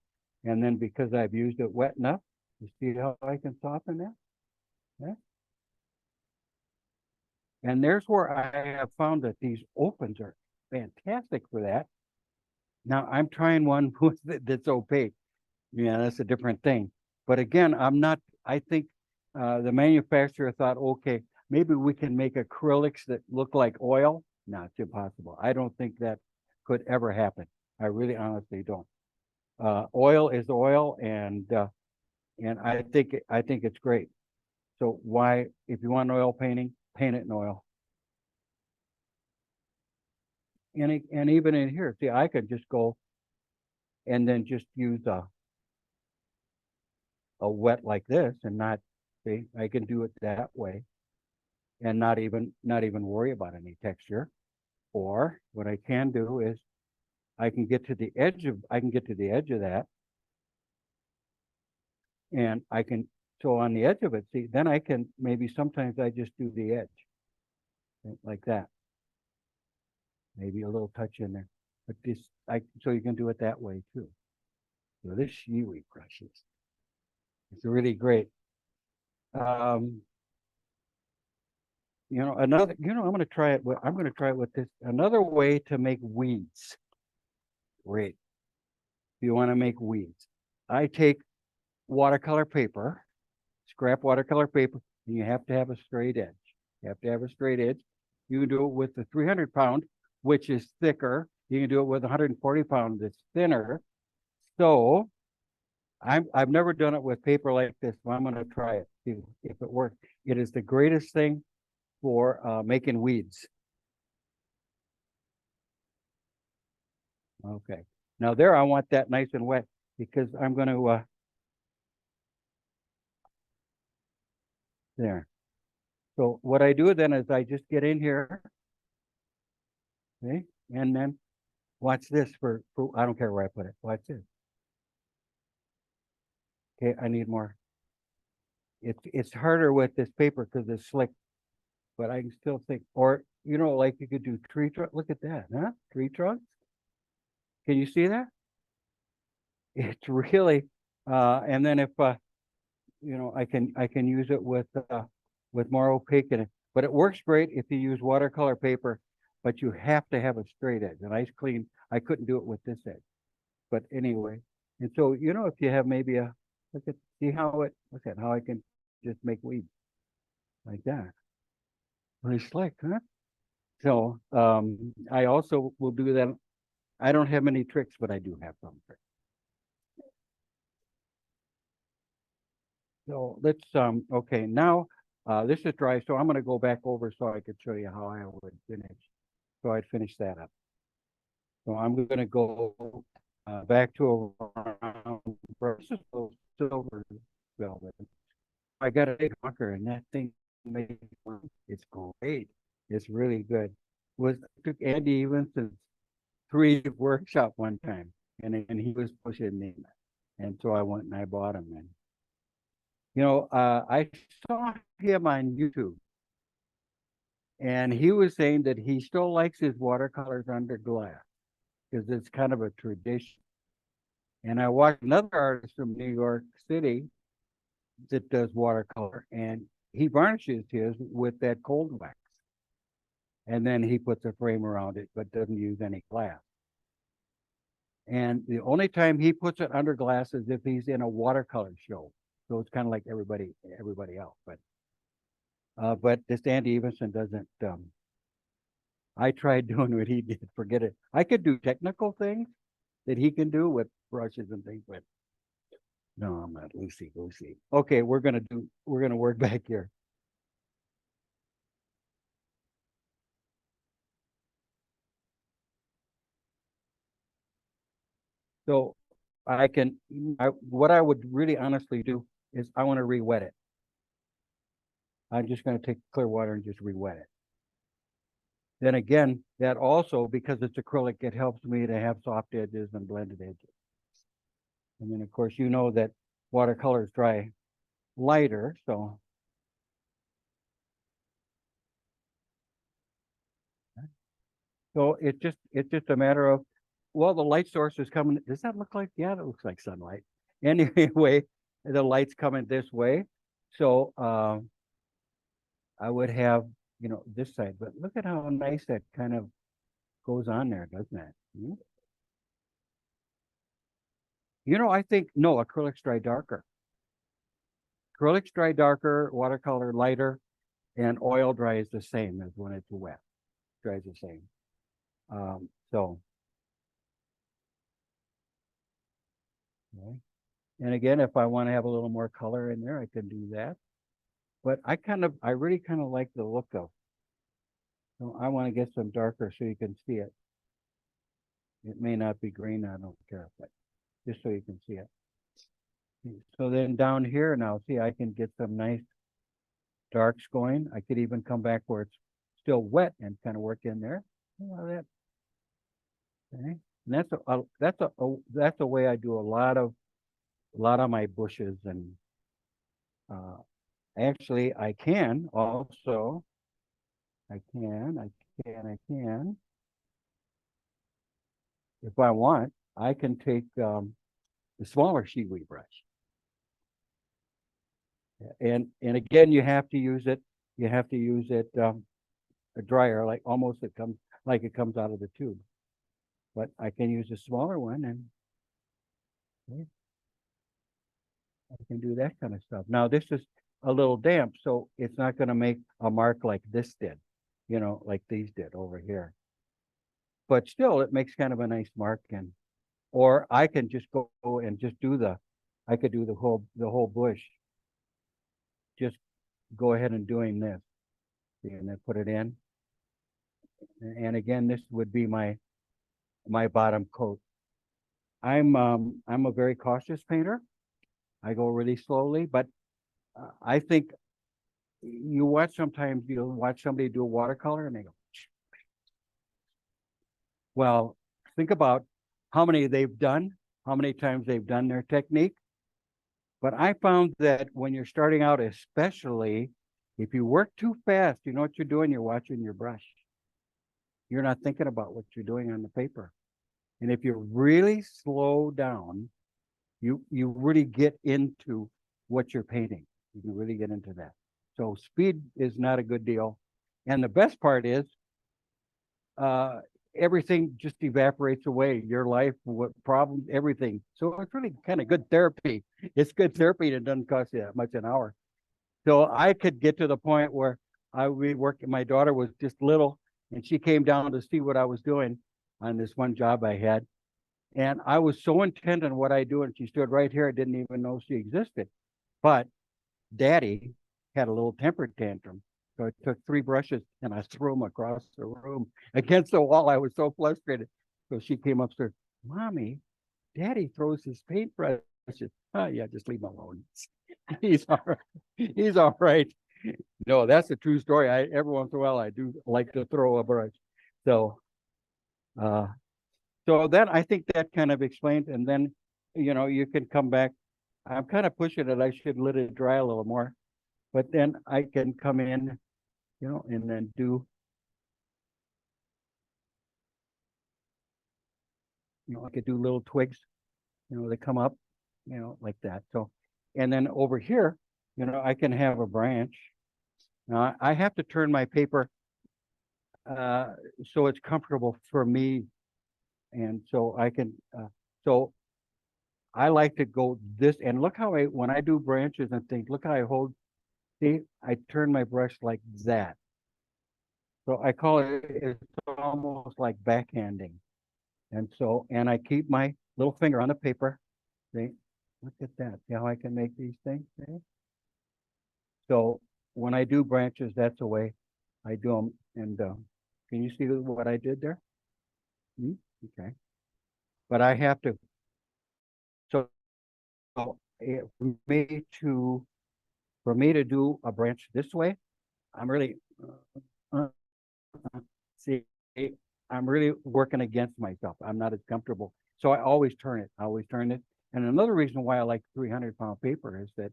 and then because I've used it wet enough, you see how I can soften that? Yeah. And there's where I have found that these opens are fantastic for that. Now I'm trying one that's opaque. Yeah, that's a different thing. But again, I think the manufacturer thought, okay, maybe we can make acrylics that look like oil. No, it's impossible. I don't think that could ever happen. I really honestly don't. Oil is oil, and I think it's great. So why, if you want oil painting, paint it in oil. And even in here, see, I could just go and then just use a wet like this and not, see, I can do it that way and not even worry about any texture. Or what I can do is I can get to the edge of that, and I can, so on the edge of it, see, then I can, maybe sometimes I just do the edge like that. Maybe a little touch in there. But this, so you can do it that way too. So this Shiwi brushes, it's really great. You know, I'm going to try it with this. Another way to make weeds. Great. If you want to make weeds, I take watercolor paper, scrap watercolor paper, and you have to have a straight edge. You have to have a straight edge. You can do it with the 300 pound, which is thicker. You can do it with 140 pound, that's thinner. So I've never done it with paper like this, so I'm going to try it, see if it works. It is the greatest thing for making weeds. Okay. Now there, I want that nice and wet because I'm going to, there. So what I do then is I just get in here, okay, and then watch this for I don't care where I put it. Watch this. Okay, I need more. It's harder with this paper because it's slick, but I can still think, or you know, like you could do tree trunk. Look at that, huh? Tree trunks. Can you see that? It's really, and then if you know, I can use it with more opaque in it. But it works great if you use watercolor paper, but you have to have a straight edge, a nice clean. I couldn't do it with this edge, but anyway. And so, you know, if you have maybe a, look at how I can just make weeds like that. Pretty slick, huh? So I also will do that. I don't have many tricks, but I do have some tricks. So let's okay, now this is dry, so I'm going to go back over so I could show you how I would finish. So I'd finish that up. So I'm gonna go back to around silver velvet. I got a big marker and that thing it's great. It's really good. Took Andy Evanson's 3D workshop one time and he was pushing me. And so I went and I bought them. And I saw him on YouTube. And he was saying that he still likes his watercolors under glass because it's kind of a tradition. And I watched another artist from New York City that does watercolor, and he varnishes his with that cold wax. And then he puts a frame around it, but doesn't use any glass. And the only time he puts it under glass is if he's in a watercolor show. So it's kind of like everybody else. But this Andy Evanson doesn't. I tried doing what he did. Forget it. I could do technical things that he can do with brushes and things, but no, I'm not loosey. Okay, we're gonna work back here. So what I would really honestly do is I want to re-wet it. I'm just going to take clear water and just re-wet it. Then again, that also, because it's acrylic, it helps me to have soft edges and blended edges. And then, of course, you know that watercolors dry lighter, so. So it's just a matter of, well, the light source is coming. Does that look like? Yeah, that looks like sunlight. Anyway, the light's coming this way. So I would have, this side, but look at how nice that kind of goes on there, doesn't it? I think, no, acrylics dry darker. Acrylics dry darker, watercolor lighter, and oil dries the same as when it's wet. Dries the same. So. Okay. And again, if I want to have a little more color in there, I can do that. But I really kind of like the look of. So I want to get some darker so you can see it. It may not be green, I don't care, but just so you can see it. So then down here now, see, I can get some nice darks going. I could even come back where it's still wet and kind of work in there. That. Okay. And that's a way I do a lot of my bushes. And actually I can also, I can, if I want, I can take the smaller Shiwi brush. And again, you have to use it a dryer, like almost it comes out of the tube. But I can use a smaller one and okay, I can do that kind of stuff. Now this is a little damp, so it's not going to make a mark like this did, like these did over here. But still, it makes kind of a nice mark. Or I can just go and just I could do the whole bush. Just go ahead and doing this, and then put it in. And again, this would be my bottom coat. I'm a very cautious painter. I go really slowly, but I think you'll watch somebody do a watercolor and they go, well, think about how many they've done, how many times they've done their technique. But I found that when you're starting out, especially if you work too fast, you know what you're doing? You're watching your brush. You're not thinking about what you're doing on the paper. And if you really slow down, you really get into what you're painting. You can really get into that. So speed is not a good deal. And the best part is everything just evaporates away. Your life, what problems, everything. So it's really kind of good therapy. It's good therapy and it doesn't cost you that much an hour. So I could get to the point where my daughter was just little and she came down to see what I was doing on this one job I had. And I was so intent on what I do, and she stood right here. I didn't even know she existed. But Daddy had a little temper tantrum. So I took 3 brushes and I threw them across the room against the wall. I was so frustrated. So she came upstairs, Mommy, Daddy throws his paintbrushes. Oh, yeah, just leave him alone. He's all right. He's all right. No, that's a true story. Every once in a while I do like to throw a brush. So so then I think that kind of explains, and then you can come back. I'm kind of pushing it. I should let it dry a little more, but then I can come in, and then do, I could do little twigs, they come up, like that. So, and then over here, I can have a branch. Now I have to turn my paper so it's comfortable for me, and so I can. So I like to go this, and look how when I do branches and things, look how I hold. See, I turn my brush like that. So I call it's almost like backhanding. And so, and I keep my little finger on the paper. See, look at that. See how I can make these things? See? So when I do branches, that's the way I do them. And can you see what I did there? Okay. But I have to, so for me to do a branch this way, I'm really, see, I'm really working against myself. I'm not as comfortable. So I always turn it. And another reason why I like 300-pound paper is that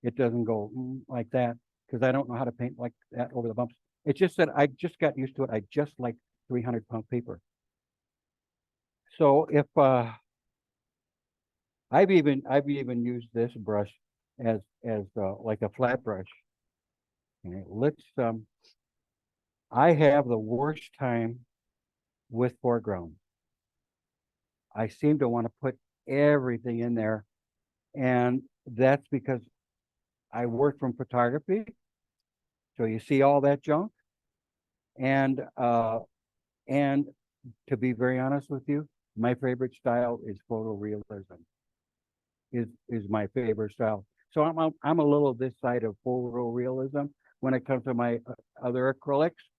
it doesn't go like that, because I don't know how to paint like that over the bumps. It's just that I just got used to it. I just like 300-pound paper. So if I've even used this brush as like a flat brush. Okay, let's I have the worst time with foreground. I seem to want to put everything in there, and that's because I work from photography. So you see all that junk, and to be very honest with you, my favorite style is photorealism. Is my favorite style. So I'm a little this side of photorealism when it comes to my other acrylics.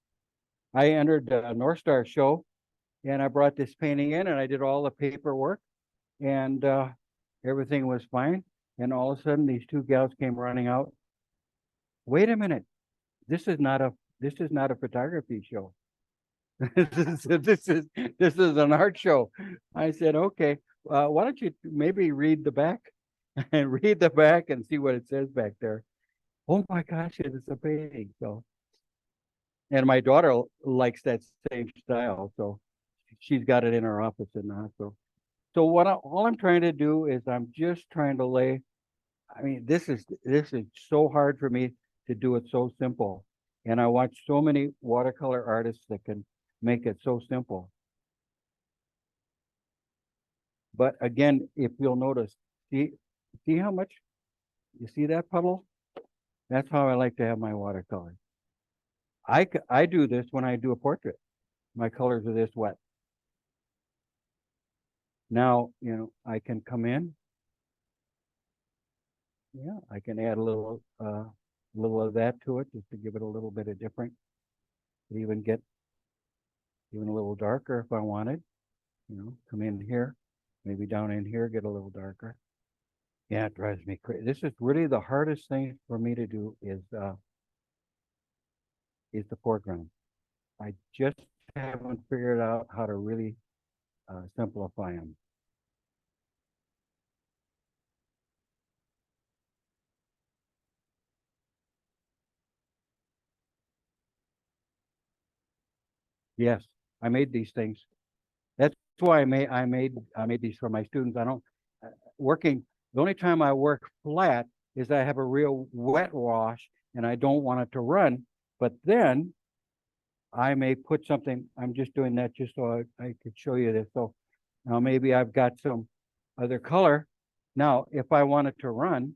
I entered the North Star show, and I brought this painting in, and I did all the paperwork, and everything was fine. And all of a sudden, these two gals came running out. Wait a minute, this is not a photography show. this is an art show. I said, okay, why don't you maybe read the back and see what it says back there. Oh my gosh, it's a painting. So, and my daughter likes that same style, so she's got it in her office in the hospital. So all I'm trying to do is I'm just trying to lay. I mean, this is so hard for me to do it so simple, and I watch so many watercolor artists that can make it so simple. But again, if you'll notice, see how much, you see that puddle? That's how I like to have my watercolor. I do this when I do a portrait. My colors are this wet. Now, I can come in. Yeah, I can add a little of that to it just to give it a little bit of different. Even get even a little darker if I wanted. Come in here, maybe down in here, get a little darker. Yeah, it drives me crazy. This is really the hardest thing for me to do is the foreground. I just haven't figured out how to really simplify them. Yes, I made these things. That's why I made these for my students. I don't working. The only time I work flat is I have a real wet wash and I don't want it to run. But then I may put something. I'm just doing that just so I could show you this. So now maybe I've got some other color. Now, if I want it to run,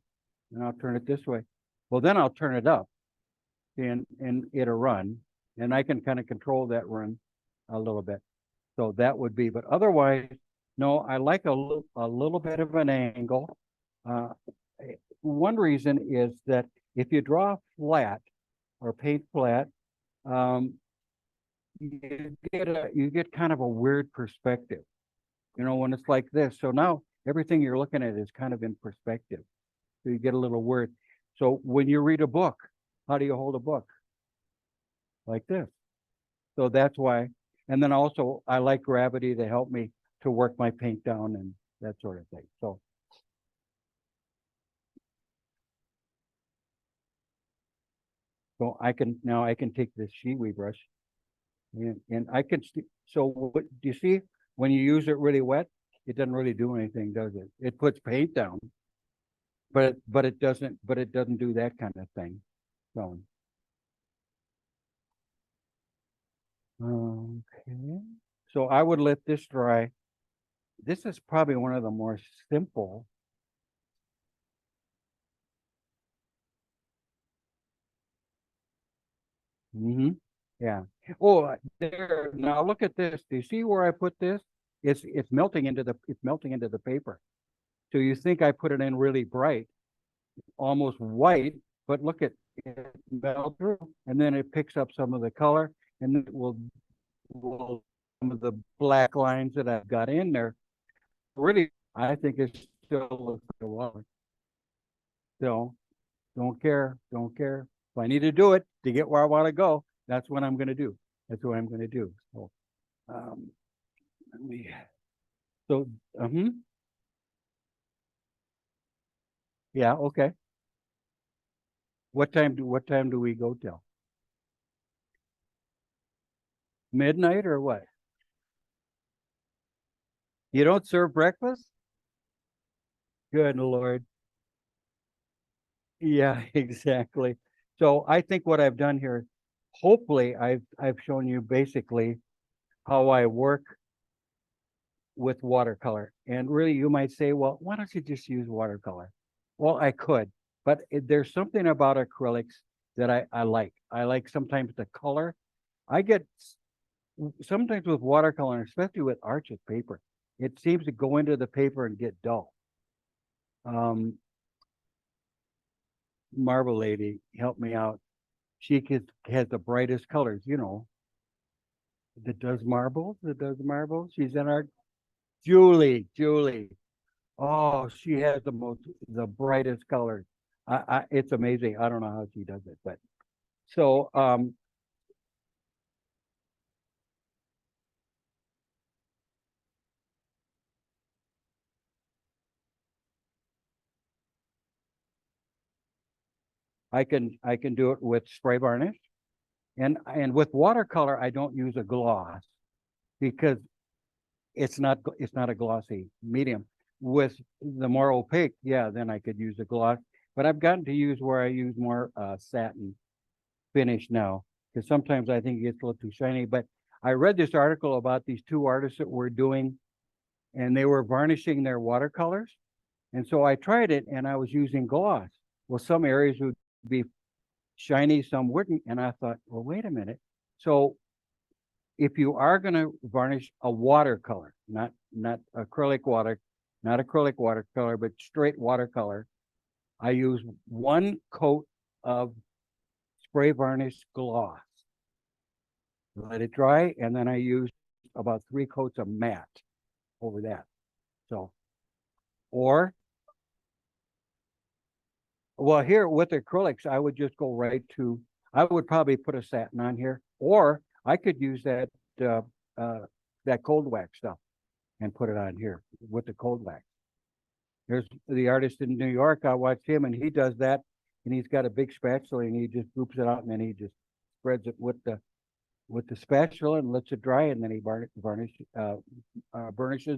and I'll turn it this way. Well, then I'll turn it up, and it'll run, and I can kind of control that run a little bit. So that would be, but otherwise, no, I like a little bit of an angle. One reason is that if you draw flat or paint flat, you get kind of a weird perspective, you know, when it's like this. So now everything you're looking at is kind of in perspective. So you get a little weird. So when you read a book, how do you hold a book? Like this. So that's why. And then also I like gravity to help me to work my paint down and that sort of thing. So I can take this Shiwi brush and I can so what do you see when you use it really wet, it doesn't really do anything, does it? It puts paint down, but it doesn't do that kind of thing. So okay. So I would let this dry. This is probably one of the more simple. Yeah. Oh, there. Now look at this. Do you see where I put this? It's melting into the paper. So you think I put it in really bright, almost white, but look at it melt through, and then it picks up some of the color, and then it will some of the black lines that I've got in there. Really, I think it still looks like a water. So don't care. If I need to do it to get where I want to go, that's what I'm going to do. That's what I'm going to do. So, let me. So, yeah, okay. What time do we go till? Midnight or what? You don't serve breakfast? Good Lord. Yeah, exactly. So I think what I've done here, hopefully I've shown you basically how I work with watercolor. And really you might say, well, why don't you just use watercolor? Well, I could, but there's something about acrylics that I like. I like sometimes the color. I get sometimes with watercolor, especially with arches paper, it seems to go into the paper and get dull. Marble Lady, help me out. She has the brightest colors, you know. That does marbles. She's in our Julie. Oh, she has the brightest colors. It's amazing. I don't know how she does it, but so I can do it with spray varnish, and with watercolor I don't use a gloss because it's not a glossy medium. With the more opaque, yeah, then I could use a gloss. But I've gotten to use where I use more satin finish now, because sometimes I think it gets a little too shiny. But I read this article about these two artists that were doing, and they were varnishing their watercolors. And so I tried it and I was using gloss. Well, some areas would be shiny, some wouldn't. And I thought, well, wait a minute. So if you are going to varnish a watercolor, not acrylic watercolor, but straight watercolor, I use 1 coat of spray varnish gloss. Let it dry, and then I use about 3 coats of matte over that. So, or, well, here with acrylics, I would just go right to, I would probably put a satin on here, or I could use that cold wax stuff and put it on here with the cold wax. There's the artist in New York. I watched him, and he does that, and he's got a big spatula, and he just scoops it out, and then he just spreads it with the spatula and lets it dry, and then he burnishes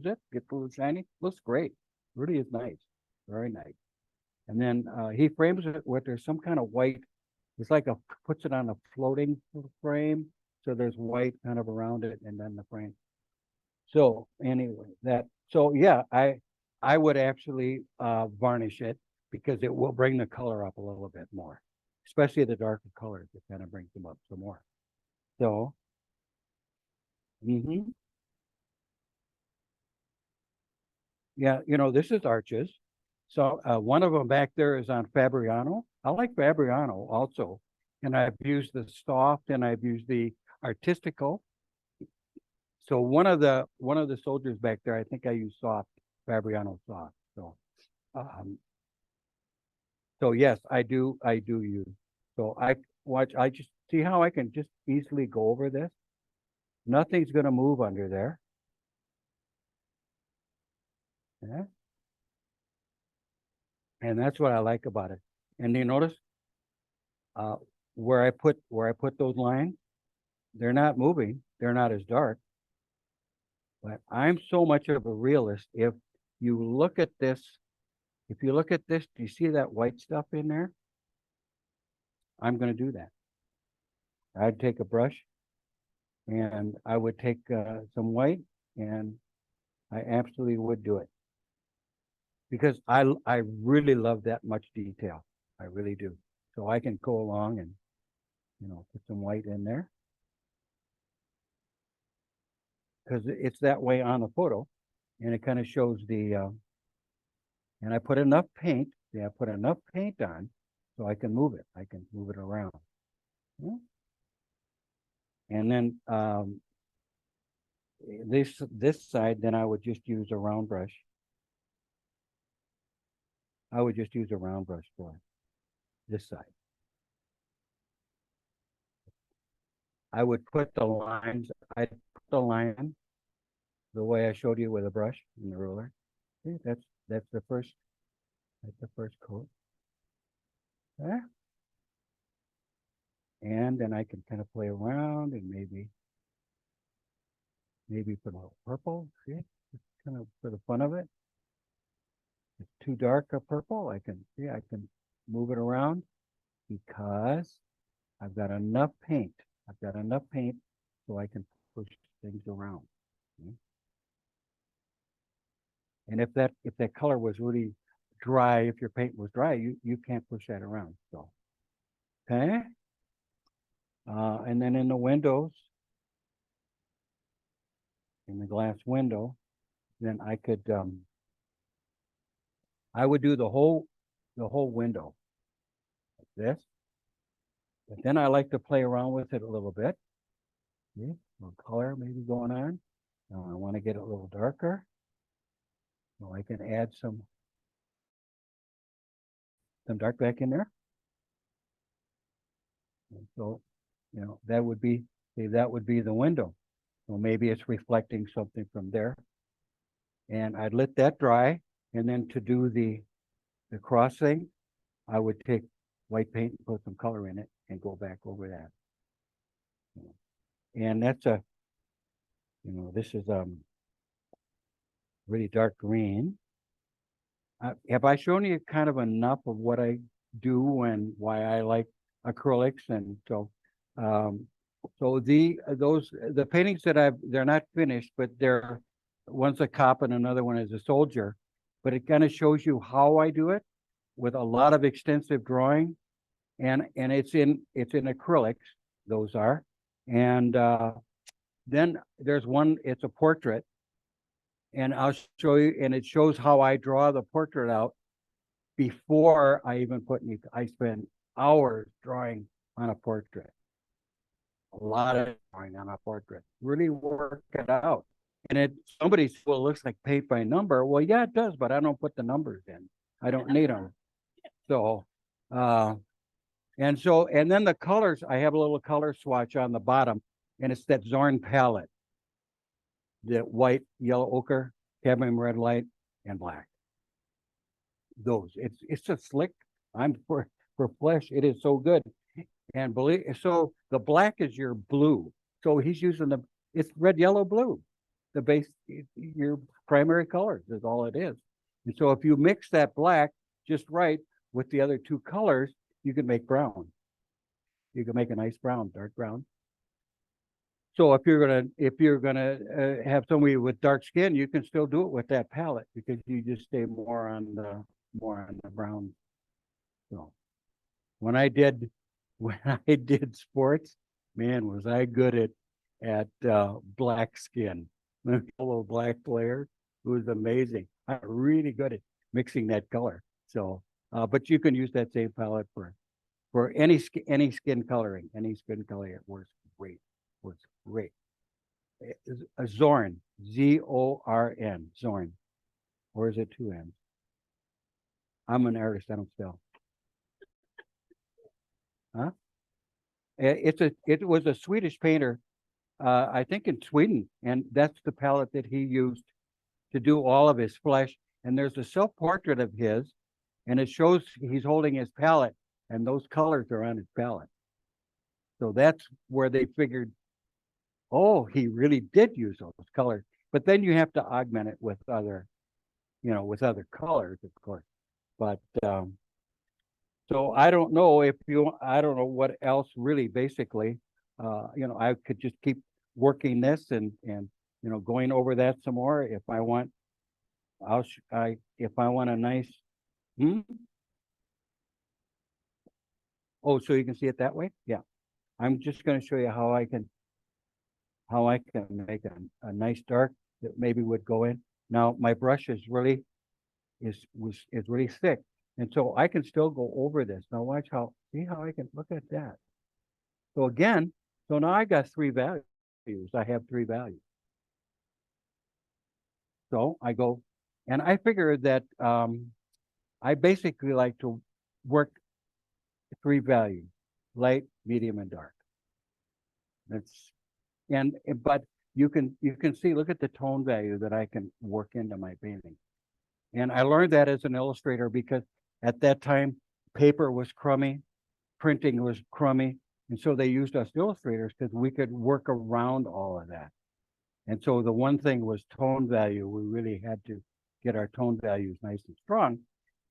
it, gets a little shiny. Looks great. Really is nice. Very nice. And then he frames it with, there's some kind of white. It's like puts it on a floating frame. So there's white kind of around it, and then the frame. So anyway, so yeah, I would actually varnish it because it will bring the color up a little bit more, especially the darker colors. It kind of brings them up some more. So, yeah, you know, this is arches. So one of them back there is on Fabriano. I like Fabriano also. And I've used the soft and I've used the artistical. So one of the soldiers back there, I think I used soft, Fabriano soft. So yes, I do use. So I just see how I can just easily go over this. Nothing's gonna move under there. Yeah. And that's what I like about it. And you notice where I put those lines, they're not moving, they're not as dark. But I'm so much of a realist. If you look at this, do you see that white stuff in there? I'm gonna do that. I'd take a brush and I would take some white, and I absolutely would do it. Because I really love that much detail. I really do. So I can go along and, put some white in there. Because it's that way on the photo, and it kind of shows the, and I put enough paint, I put enough paint on so I can move it. I can move it around. Yeah. And then this side, then I would just use a round brush. I would just use a round brush for this side. I would put the lines, I'd put the line the way I showed you with a brush and the ruler. See, that's the first coat. There. And then I can kind of play around and maybe put a little purple. See, just kind of for the fun of it. It's too dark a purple. I can move it around because I've got enough paint. I've got enough paint so I can push things around. Okay? And if that color was really dry, if your paint was dry, you can't push that around. So, okay. And then in the windows, in the glass window, then I could I would do the whole window like this. But then I like to play around with it a little bit. See, a little color maybe going on. Now I want to get it a little darker. So I can add some dark back in there. And so, that would be the window. So maybe it's reflecting something from there. And I'd let that dry. And then to do the cross thing, I would take white paint and put some color in it and go back over that. And that's this is really dark green. Have I shown you kind of enough of what I do and why I like acrylics? And so the paintings that they're not finished, but one's a cop and another one is a soldier. But it kind of shows you how I do it with a lot of extensive drawing, and it's in acrylics. Those are, and then there's one. It's a portrait, and I'll show you. And it shows how I draw the portrait out before I even put any. I spend hours drawing on a portrait. A lot of drawing on a portrait. Really work it out. And somebody says, well, it looks like paint by number. Well, yeah, it does, but I don't put the numbers in. I don't need them. So, and then the colors, I have a little color swatch on the bottom, and it's that Zorn palette. The white, yellow ochre, cadmium red light, and black. Those, it's just slick. For flesh, it is so good. And so the black is your blue. So he's using it's red, yellow, blue. The base, your primary colors is all it is. And so if you mix that black just right with the other two colors, you can make brown. You can make a nice brown, dark brown. So if you're gonna have somebody with dark skin, you can still do it with that palette because you just stay more on the brown. So when I did sports, man, was I good at black skin. Little black players. It was amazing. I'm really good at mixing that color. So, but you can use that same palette for any skin coloring. Any skin coloring, it works great. Works great. Zorn, Z-O-R-N, Zorn. Or is it two N's? I'm an artist, I don't spell. Huh? It was a Swedish painter, I think in Sweden, and that's the palette that he used to do all of his flesh. And there's a self-portrait of his, and it shows he's holding his palette, and those colors are on his palette. So that's where they figured, oh, he really did use those colors. But then you have to augment it with other, with other colors, of course. But so I don't know I don't know what else really basically, I could just keep working this and going over that some more if I want. If I want a nice, oh, so you can see it that way? Yeah. I'm just going to show you how I can make a nice dark that maybe would go in. Now my brush is really really thick, and so I can still go over this. Now watch see how I can look at that. So again, so now I got three values. I have three values. So I go, and I figured that I basically like to work three values: light, medium, and dark. But you can see, look at the tone value that I can work into my painting. And I learned that as an illustrator because at that time paper was crummy, printing was crummy, and so they used us illustrators because we could work around all of that. And so the one thing was tone value. We really had to get our tone values nice and strong.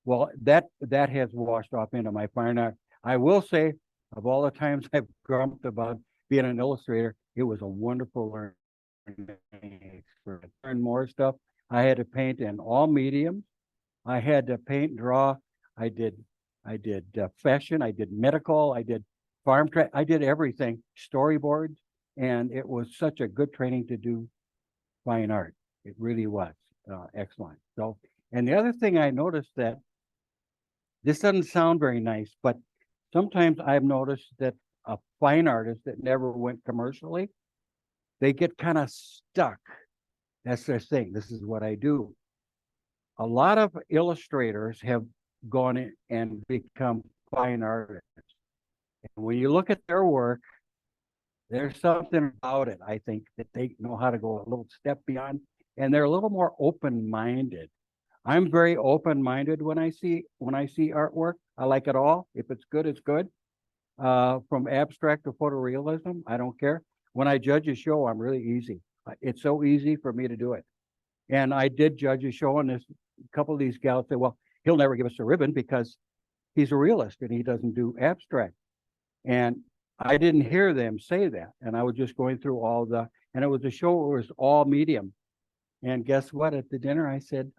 Well, that has washed off into my fine art. I will say, of all the times I've grumped about being an illustrator, it was a wonderful learning experience. Learn more stuff. I had to paint in all mediums. I had to paint and draw. I did fashion. I did medical. I did farm track. I did everything. Storyboards, and it was such a good training to do fine art. It really was excellent. So, and the other thing I noticed that this doesn't sound very nice, but sometimes I've noticed that a fine artist that never went commercially, they get kind of stuck. That's their thing. This is what I do. A lot of illustrators have gone in and become fine artists. And when you look at their work, there's something about it, I think, that they know how to go a little step beyond, and they're a little more open-minded. I'm very open-minded when I see artwork. I like it all. If it's good, it's good. From abstract to photorealism, I don't care. When I judge a show, I'm really easy. It's so easy for me to do it. And I did judge a show, and a couple of these gals said, well, he'll never give us a ribbon because he's a realist and he doesn't do abstract. And I didn't hear them say that. And I was just going through and it was a show that was all medium. And guess what? At the dinner, I said,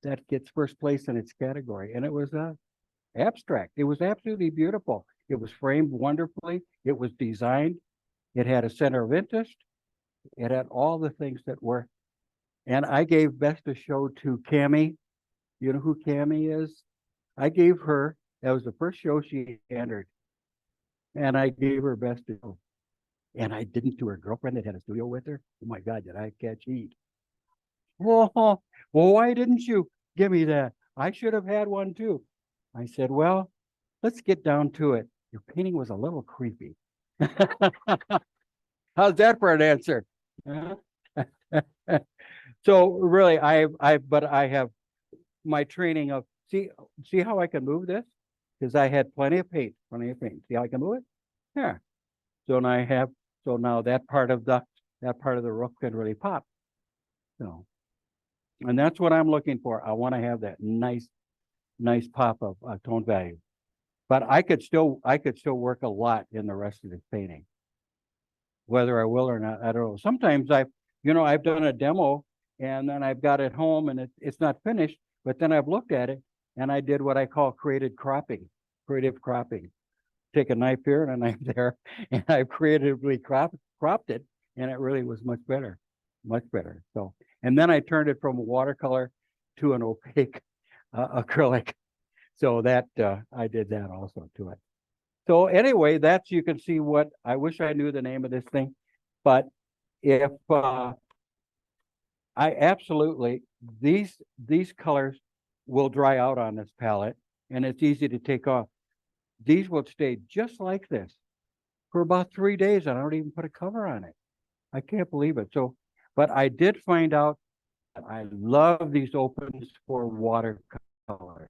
that gets first place in its category. And it was abstract. It was absolutely beautiful. It was framed wonderfully. It was designed. It had a center of interest. It had all the things that were. And I gave Best of Show to Cammie. You know who Cammie is? I gave her, that was the first show she entered. And I gave her Best of Show. And I didn't to her girlfriend that had a studio with her. Oh my God, did I catch heat? Oh, well, why didn't you give me that? I should have had one too. I said, well, let's get down to it. Your painting was a little creepy. How's that for an answer? So really, but I have my training of, see how I can move this? Because I had plenty of paint. See how I can move it? Yeah. So now that part of the roof can really pop. So, and that's what I'm looking for. I want to have that nice pop of tone value. But I could still work a lot in the rest of this painting. Whether I will or not, I don't know. Sometimes I've done a demo and then I've got it home and it's not finished, but then I've looked at it and I did what I call creative cropping. Take a knife here and a knife there, and I've creatively cropped it, and it really was much better. So, and then I turned it from a watercolor to an opaque acrylic. So that I did that also to it. So anyway, you can see what I wish I knew the name of this thing, but if, I absolutely, these colors will dry out on this palette and it's easy to take off. These will stay just like this for about 3 days and I don't even put a cover on it. I can't believe it. So, but I did find out that I love these opens for watercolor.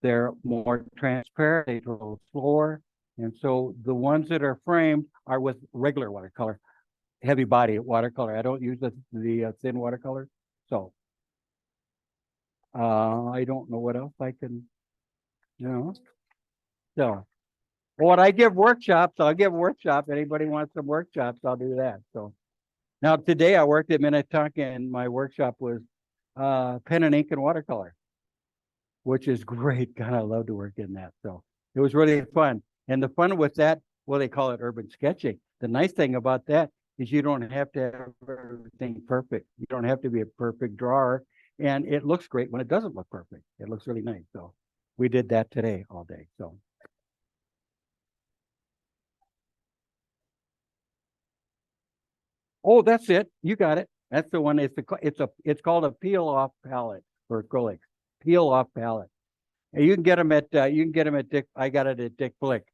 They're more transparent, they draw slower. And so the ones that are framed are with regular watercolor, heavy body watercolor. I don't use the thin watercolor. So I don't know what else I can, so when I give workshops, I'll give workshops. Anybody wants some workshops, I'll do that. So now today I worked at Minnetonka and my workshop was pen and ink and watercolor, which is great. God, I love to work in that. So it was really fun. And the fun with that, well, they call it urban sketching. The nice thing about that is you don't have to have everything perfect. You don't have to be a perfect drawer. And it looks great when it doesn't look perfect. It looks really nice. So we did that today all day. So. Oh, that's it. You got it. That's the one. It's called a peel off palette for acrylics. Peel off palette. And you can get them at Dick. I got it at Dick Blick.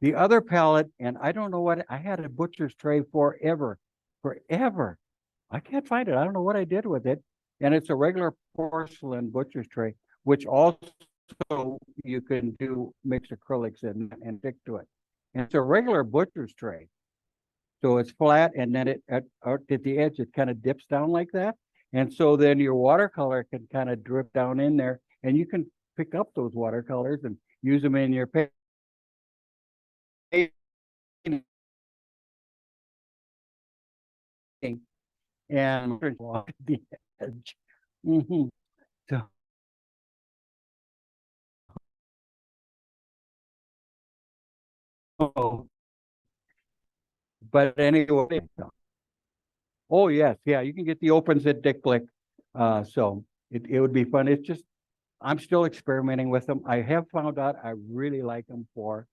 The other palette, and I don't know what I had a butcher's tray forever. I can't find it. I don't know what I did with it. And it's a regular porcelain butcher's tray, which also you can mix acrylics in and stick to it. And it's a regular butcher's tray. So it's flat, and then at the edge, it kind of dips down like that. And so then your watercolor can kind of drip down in there, and you can pick up those watercolors and use them in your paint. And along the edge. So, but anyway, oh yes, yeah, you can get the opens at Dick Blick. So it would be fun. It's just I'm still experimenting with them. I have found out I really like them for